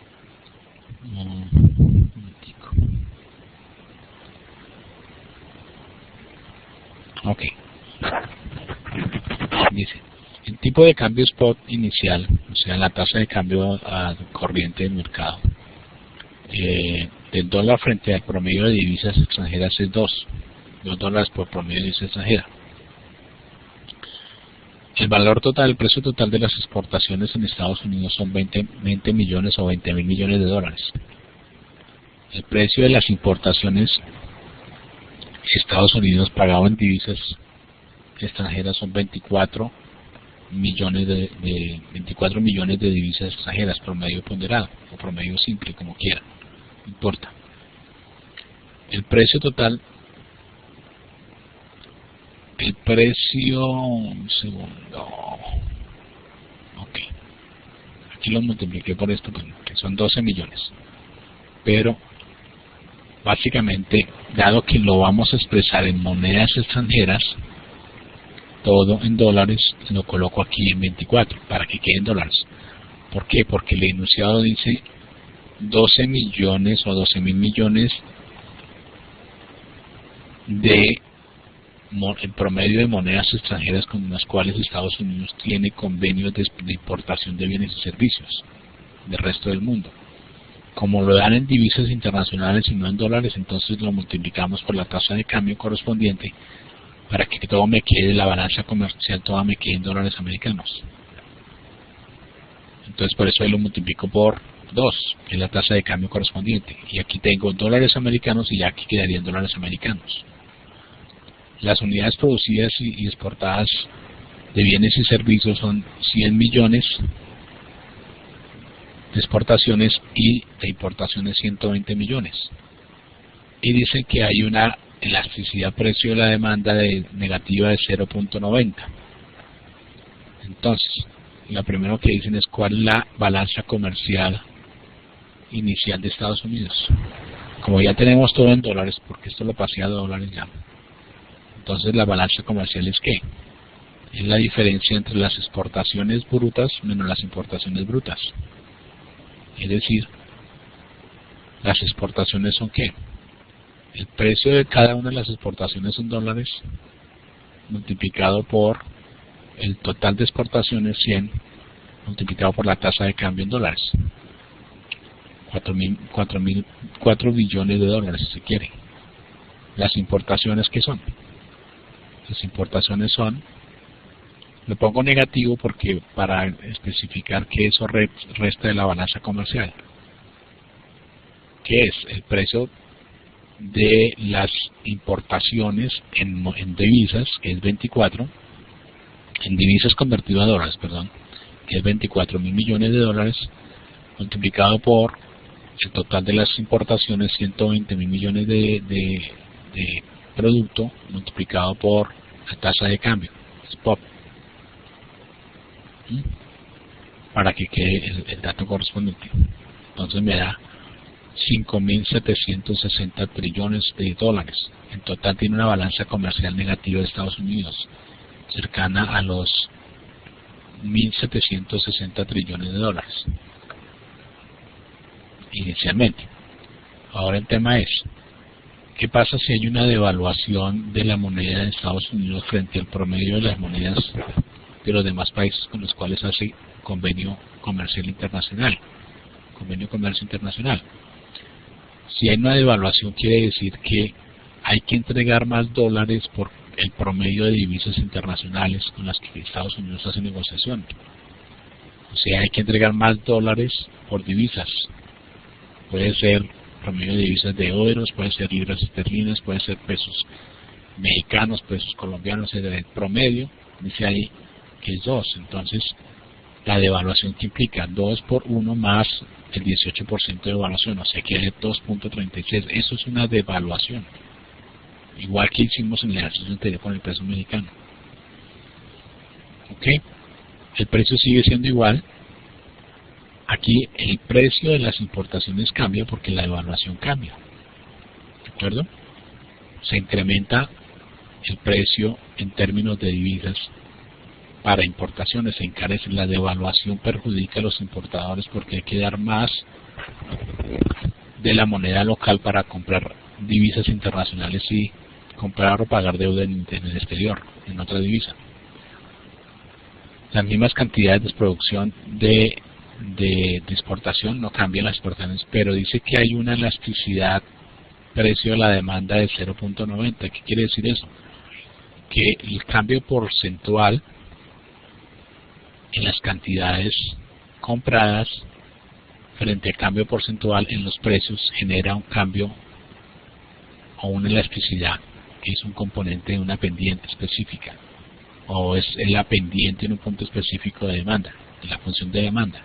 dice, el tipo de cambio spot inicial, o sea, la tasa de cambio a corriente del mercado del dólar frente al promedio de divisas extranjeras es 2 dólares por promedio de divisa extranjera. El valor total, el precio total de las exportaciones en Estados Unidos son 20 millones o 20.000 millones de dólares. El precio de las importaciones Estados Unidos pagado en divisas extranjeras son 24 millones de divisas extranjeras, promedio ponderado o promedio simple, como quiera, no importa. El precio total, el precio, un segundo, aquí lo multipliqué por esto, que son 12 millones, pero básicamente, dado que lo vamos a expresar en monedas extranjeras, todo en dólares, lo coloco aquí en 24 para que quede en dólares. ¿Por qué? Porque el enunciado dice 12 millones o 12.000 millones de en promedio de monedas extranjeras con las cuales Estados Unidos tiene convenios de importación de bienes y servicios del resto del mundo. Como lo dan en divisas internacionales y no en dólares, entonces lo multiplicamos por la tasa de cambio correspondiente para que todo me quede, la balanza comercial toda me quede en dólares americanos. Entonces por eso ahí lo multiplico por 2, que es la tasa de cambio correspondiente. Y aquí tengo dólares americanos y ya aquí quedarían dólares americanos. Las unidades producidas y exportadas de bienes y servicios son 100 millones de exportaciones y de importaciones 120 millones. Y dicen que hay una elasticidad precio de la demanda negativa de 0.90. Entonces, lo primero que dicen es cuál es la balanza comercial inicial de Estados Unidos. Como ya tenemos todo en dólares, porque esto lo pasé a dólares ya, entonces la balanza comercial es ¿qué? Es la diferencia entre las exportaciones brutas menos las importaciones brutas. Es decir, las exportaciones son ¿qué? El precio de cada una de las exportaciones en dólares multiplicado por el total de exportaciones 100 multiplicado por la tasa de cambio en dólares. 4 billones de dólares si se quiere. Las importaciones ¿qué son? Las importaciones son, lo pongo negativo porque para especificar que eso resta de la balanza comercial, que es el precio de las importaciones en divisas, que es 24, en divisas convertido a dólares, perdón, que es 24.000 millones de dólares, multiplicado por el total de las importaciones, 120.000 millones de producto, multiplicado por la tasa de cambio, spot, para que quede el dato correspondiente. Entonces me da 5.760 trillones de dólares. En total tiene una balanza comercial negativa de Estados Unidos, cercana a los 1.760 trillones de dólares inicialmente. Ahora el tema es, ¿qué pasa si hay una devaluación de la moneda de Estados Unidos frente al promedio de las monedas de los demás países con los cuales hace convenio comercial internacional? Convenio comercio internacional. Si hay una devaluación, quiere decir que hay que entregar más dólares por el promedio de divisas internacionales con las que Estados Unidos hace negociación. O sea, hay que entregar más dólares por divisas. Puede ser promedio de divisas de euros, puede ser libras esterlinas, puede ser pesos mexicanos, pesos colombianos, el promedio dice ahí que es 2. Entonces, la devaluación que implica 2 por 1 más el 18% de devaluación, o sea que es 2.36. Eso es una devaluación. Igual que hicimos en el ejercicio anterior con el peso mexicano. ¿Ok? El precio sigue siendo igual. Aquí el precio de las importaciones cambia porque la devaluación cambia. ¿De acuerdo? Se incrementa el precio en términos de divisas para importaciones, se encarece. La devaluación perjudica a los importadores porque hay que dar más de la moneda local para comprar divisas internacionales y comprar o pagar deuda en el exterior, en otra divisa. Las mismas cantidades de producción de exportación no cambian las exportaciones, pero dice que hay una elasticidad precio de la demanda de 0.90. ¿Qué quiere decir eso? Que el cambio porcentual en las cantidades compradas frente al cambio porcentual en los precios genera un cambio o una elasticidad, que es un componente de una pendiente específica, o es la pendiente en un punto específico de demanda, de la función de demanda.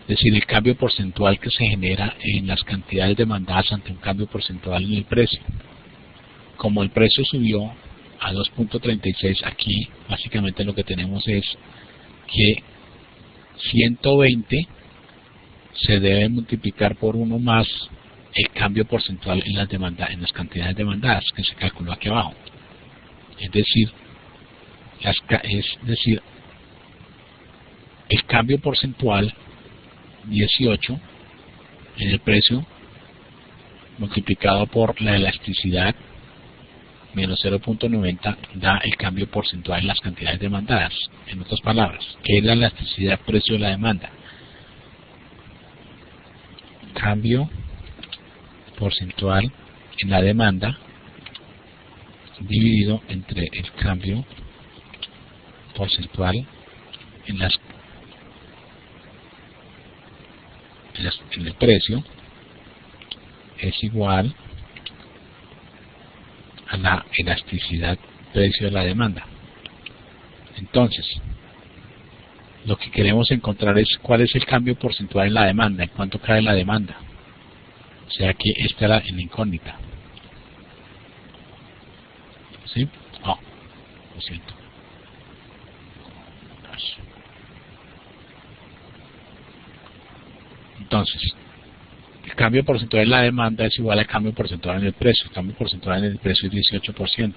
Es decir, el cambio porcentual que se genera en las cantidades demandadas ante un cambio porcentual en el precio. Como el precio subió a 2.36, aquí básicamente lo que tenemos es que 120 se debe multiplicar por 1 más el cambio porcentual en las cantidades demandadas, que se calculó aquí abajo. Es decir, el cambio porcentual 18 en el precio multiplicado por la elasticidad menos 0.90 da el cambio porcentual en las cantidades demandadas. En otras palabras, ¿qué es la elasticidad precio de la demanda? Cambio porcentual en la demanda dividido entre el cambio porcentual en el precio es igual a la elasticidad precio de la demanda. Entonces, lo que queremos encontrar es cuál es el cambio porcentual en la demanda, en cuánto cae la demanda. O sea que esta era en incógnita. ¿Sí? Oh, lo siento. Entonces, el cambio porcentual en la demanda es igual al cambio porcentual en el precio. El cambio porcentual en el precio es 18%.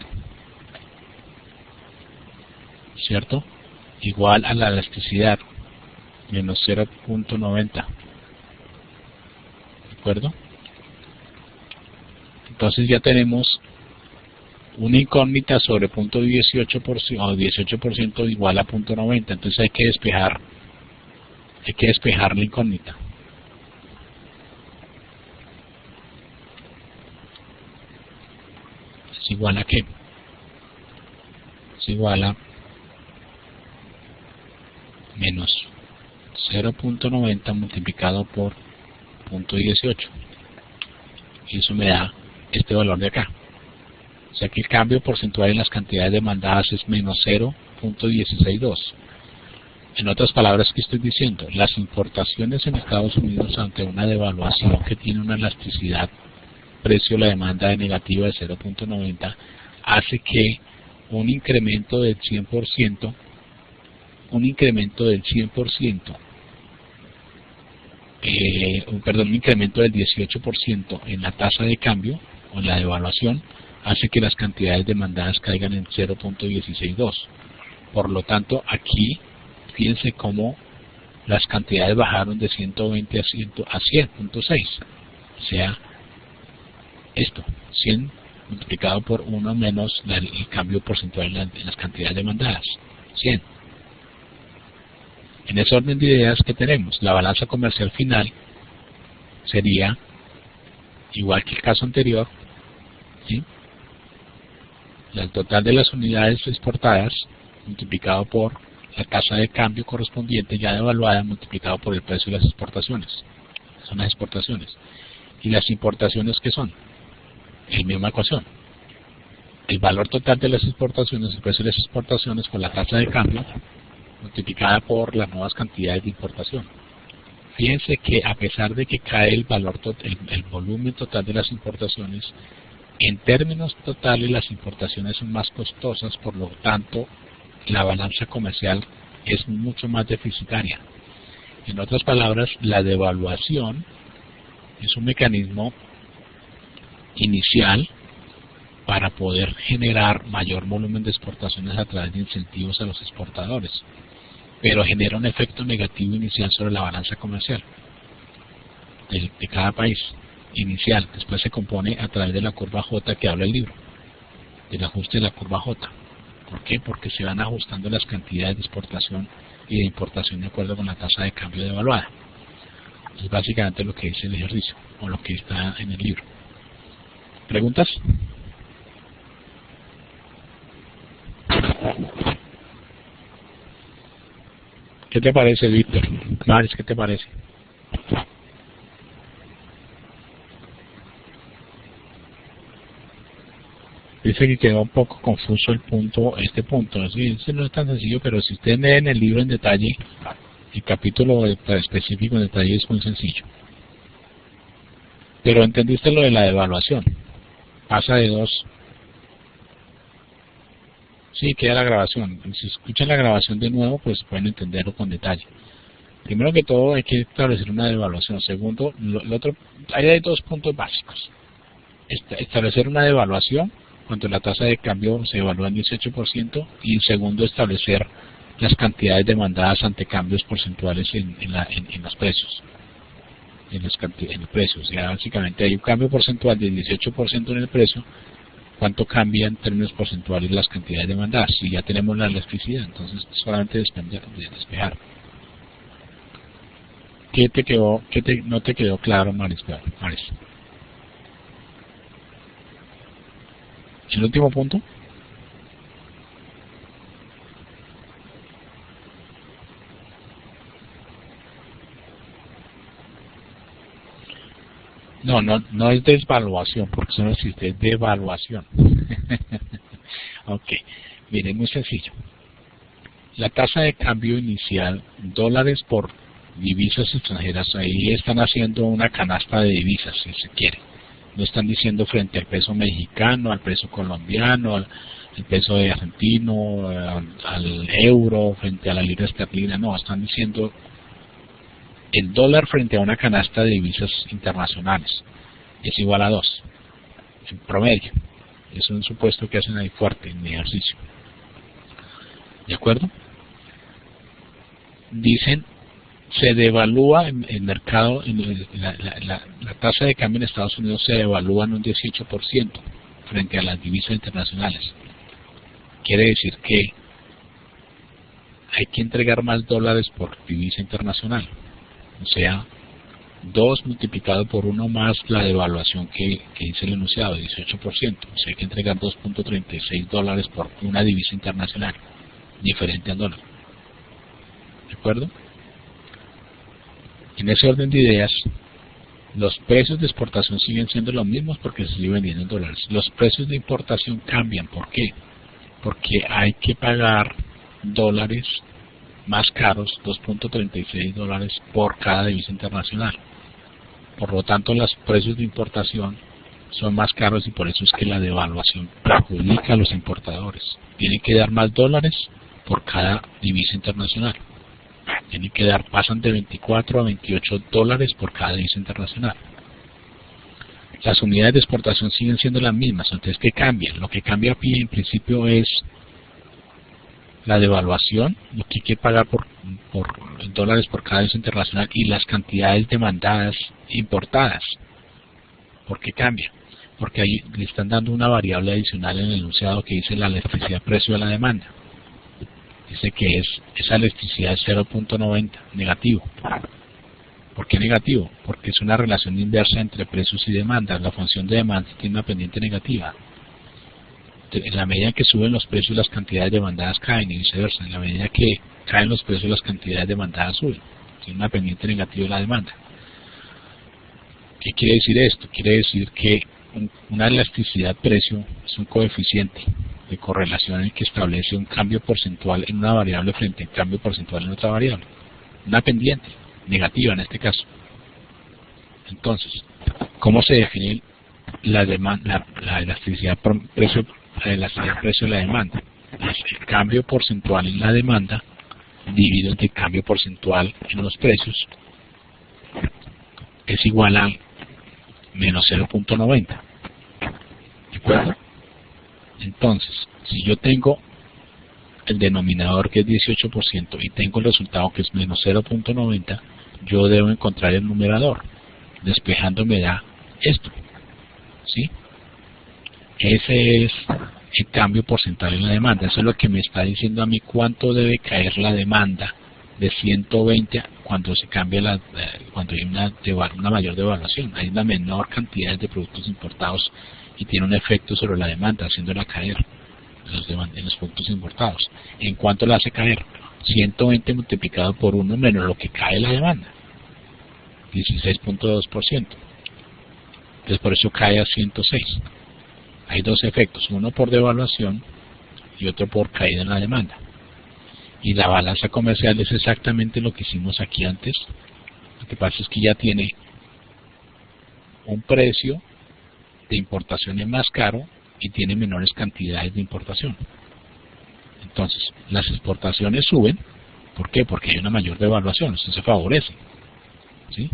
¿Cierto? Igual a la elasticidad, menos 0.90. ¿De acuerdo? Entonces ya tenemos una incógnita sobre 0.18% o 18% igual a 0.90. Entonces hay que despejar la incógnita. ¿Es igual a qué? Es igual a menos 0.90 multiplicado por 0.18. Y eso me da este valor de acá. O sea que el cambio porcentual en las cantidades demandadas es menos 0.162. En otras palabras, ¿qué estoy diciendo? Las importaciones en Estados Unidos ante una devaluación que tiene una elasticidad precio la demanda de negativa de 0.90 hace que un incremento del 100%, un incremento del 18% en la tasa de cambio o en la devaluación hace que las cantidades demandadas caigan en 0.162. Por lo tanto, aquí fíjense cómo las cantidades bajaron de 120 a 100.6. O sea, esto, 100 multiplicado por 1 menos el cambio porcentual en las cantidades demandadas, 100. En ese orden de ideas que tenemos, la balanza comercial final sería igual que el caso anterior, ¿sí? El total de las unidades exportadas multiplicado por la tasa de cambio correspondiente ya devaluada multiplicado por el precio de las exportaciones. Son las exportaciones. ¿Y las importaciones qué son? La misma ecuación. El valor total de las exportaciones, el precio de las exportaciones por la tasa de cambio multiplicada por las nuevas cantidades de importación. Fíjense que a pesar de que cae el valor el volumen total de las importaciones, en términos totales las importaciones son más costosas, por lo tanto la balanza comercial es mucho más deficitaria. En otras palabras, la devaluación es un mecanismo inicial para poder generar mayor volumen de exportaciones a través de incentivos a los exportadores, pero genera un efecto negativo inicial sobre la balanza comercial de cada país inicial. Después se compone a través de la curva J que habla el libro, del ajuste de la curva J. ¿Por qué? Porque se van ajustando las cantidades de exportación y de importación de acuerdo con la tasa de cambio devaluada. Es básicamente lo que dice el ejercicio o lo que está en el libro. ¿Preguntas? ¿Qué te parece, Víctor? Maris, ¿qué te parece? Dice que quedó un poco confuso este punto. Sí, no es tan sencillo, pero si ustedes leen el libro en detalle, el capítulo específico en detalle es muy sencillo. Pero entendiste lo de la devaluación. Pasa de 2. Sí, queda la grabación. Si escuchan la grabación de nuevo, pues pueden entenderlo con detalle. Primero que todo hay que establecer una devaluación. Segundo, hay 2 puntos básicos. Establecer una devaluación cuando la tasa de cambio se evalúa en 18%, y segundo, establecer las cantidades demandadas ante cambios porcentuales en los precios. En el precio, o sea, básicamente hay un cambio porcentual del 18% en el precio. ¿Cuánto cambia en términos porcentuales las cantidades demandadas? Si ya tenemos la electricidad, entonces solamente depende de despejar. ¿Qué te quedó, no te quedó claro, Maris? El último punto. No es desvaluación, porque eso no existe, es devaluación. Ok, mire, muy sencillo. La tasa de cambio inicial, dólares por divisas extranjeras, ahí están haciendo una canasta de divisas, si se quiere. No están diciendo frente al peso mexicano, al peso colombiano, al peso de argentino, al euro, frente a la libra esterlina, no, están diciendo el dólar frente a una canasta de divisas internacionales es igual a 2 en promedio. Es un supuesto que hacen ahí fuerte en mi ejercicio. ¿De acuerdo? Dicen, se devalúa en el mercado, la tasa de cambio en Estados Unidos se devalúa en un 18% frente a las divisas internacionales. Quiere decir que hay que entregar más dólares por divisa internacional. O sea, 2 multiplicado por 1 más la devaluación que dice el enunciado, 18%. O sea, hay que entregar 2.36 dólares por una divisa internacional, diferente al dólar. ¿De acuerdo? En ese orden de ideas, los precios de exportación siguen siendo los mismos porque se sigue vendiendo en dólares. Los precios de importación cambian. ¿Por qué? Porque hay que pagar dólares más caros, 2.36 dólares por cada divisa internacional. Por lo tanto, los precios de importación son más caros y por eso es que la devaluación perjudica a los importadores. Tienen que dar más dólares por cada divisa internacional. Tienen que dar, pasan de 24 a 28 dólares por cada divisa internacional. Las unidades de exportación siguen siendo las mismas, entonces ¿qué cambia? Lo que cambia en principio es la devaluación, lo que hay que pagar por dólares por cada divisa internacional y las cantidades demandadas importadas. ¿Por qué cambia? Porque ahí le están dando una variable adicional en el enunciado que dice la electricidad precio de la demanda. Dice que esa electricidad es 0.90, negativo. ¿Por qué negativo? Porque es una relación inversa entre precios y demanda. La función de demanda tiene una pendiente negativa. En la medida que suben los precios, las cantidades demandadas caen y viceversa. En la medida que caen los precios, las cantidades demandadas suben. Tiene una pendiente negativa de la demanda. ¿Qué quiere decir esto? Quiere decir que una elasticidad precio es un coeficiente de correlación en el que establece un cambio porcentual en una variable frente a un cambio porcentual en otra variable. Una pendiente negativa en este caso. Entonces, ¿cómo se define la elasticidad precio? La elasticidad precio de la demanda es el cambio porcentual en la demanda dividido entre el cambio porcentual en los precios, es igual a menos 0.90. ¿De acuerdo? Entonces, si yo tengo el denominador que es 18% y tengo el resultado que es menos 0.90, yo debo encontrar el numerador. Despejando me da esto. ¿Sí? Ese es el cambio porcentual en la demanda. Eso es lo que me está diciendo a mí cuánto debe caer la demanda de 120 cuando se cambia cuando hay una mayor devaluación. Hay una menor cantidad de productos importados y tiene un efecto sobre la demanda, haciéndola caer en los productos importados. ¿En cuánto la hace caer? 120 multiplicado por 1 menos lo que cae la demanda, 16.2%. Entonces por eso cae a 106. Hay dos efectos, uno por devaluación y otro por caída en la demanda. Y la balanza comercial es exactamente lo que hicimos aquí antes. Lo que pasa es que ya tiene un precio de importación es más caro y tiene menores cantidades de importación. Entonces, las exportaciones suben. ¿Por qué? Porque hay una mayor devaluación, eso se favorece. ¿Sí?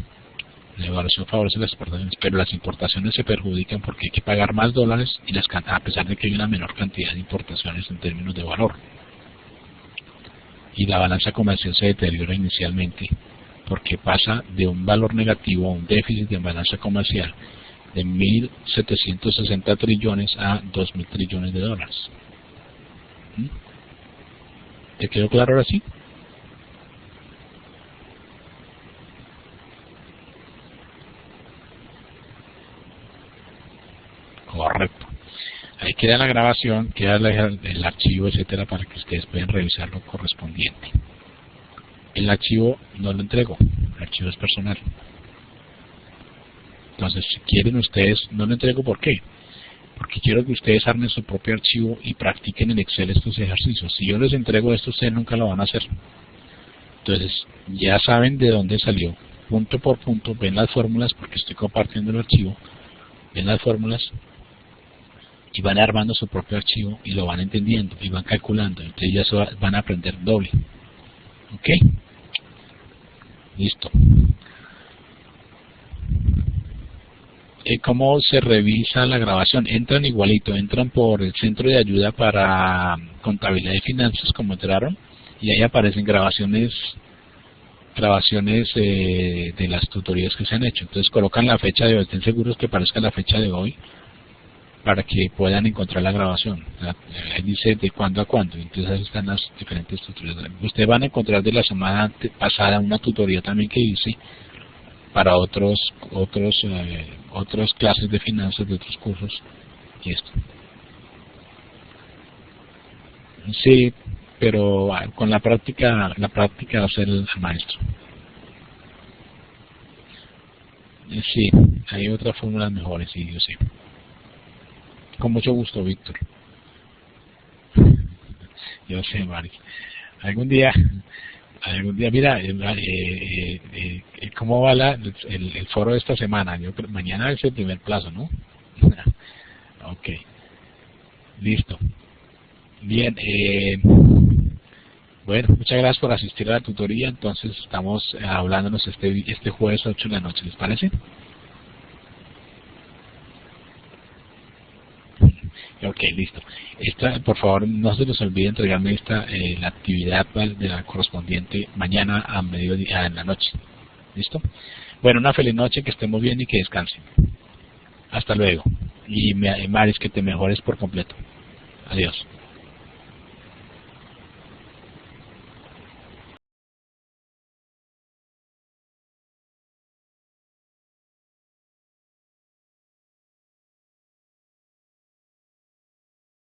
La devaluación favorece las exportaciones, pero las importaciones se perjudican porque hay que pagar más dólares y a pesar de que hay una menor cantidad de importaciones en términos de valor. y la balanza comercial se deteriora inicialmente porque pasa de un valor negativo a un déficit de balanza comercial de 1.760 trillones a 2.000 trillones de dólares. ¿Te quedó claro ahora sí? Correcto. Ahí queda la grabación, queda el archivo, etcétera, para que ustedes puedan revisar lo correspondiente. El archivo no lo entrego, el archivo es personal. Entonces, si quieren ustedes, no lo entrego, ¿por qué? Porque quiero que ustedes armen su propio archivo y practiquen en Excel estos ejercicios. Si yo les entrego esto, ustedes nunca lo van a hacer. Entonces, ya saben de dónde salió, punto por punto, ven las fórmulas, porque estoy compartiendo el archivo, ven las fórmulas, y van armando su propio archivo, y lo van entendiendo, y van calculando, entonces ya van a aprender doble. ¿Ok? Listo. ¿Cómo se revisa la grabación? Entran igualito, entran por el centro de ayuda para contabilidad y finanzas, como entraron, y ahí aparecen grabaciones de las tutorías que se han hecho. Entonces colocan la fecha de hoy, estén seguros que aparezca la fecha de hoy para que puedan encontrar la grabación. Ahí dice de cuándo a cuándo, entonces ahí están las diferentes tutorías. Ustedes van a encontrar de la semana pasada una tutoría también que hice para otras clases de finanzas de otros cursos y esto. Sí, pero con la práctica va a ser el maestro. Sí, hay otras fórmulas mejores, sí, yo sé. Con mucho gusto, Víctor. Yo sé, Mari. Algún día, mira, ¿cómo va el foro de esta semana? Mañana es el primer plazo, ¿no? Ok, listo. Bien, bueno, muchas gracias por asistir a la tutoría. Entonces estamos hablándonos este jueves 8 de la noche, ¿les parece? Ok, listo. Por favor, no se les olvide entregarme la actividad de la correspondiente mañana a mediodía en la noche. ¿Listo? Bueno, una feliz noche, que estemos bien y que descansen. Hasta luego. Y Maris, que te mejores por completo. Adiós.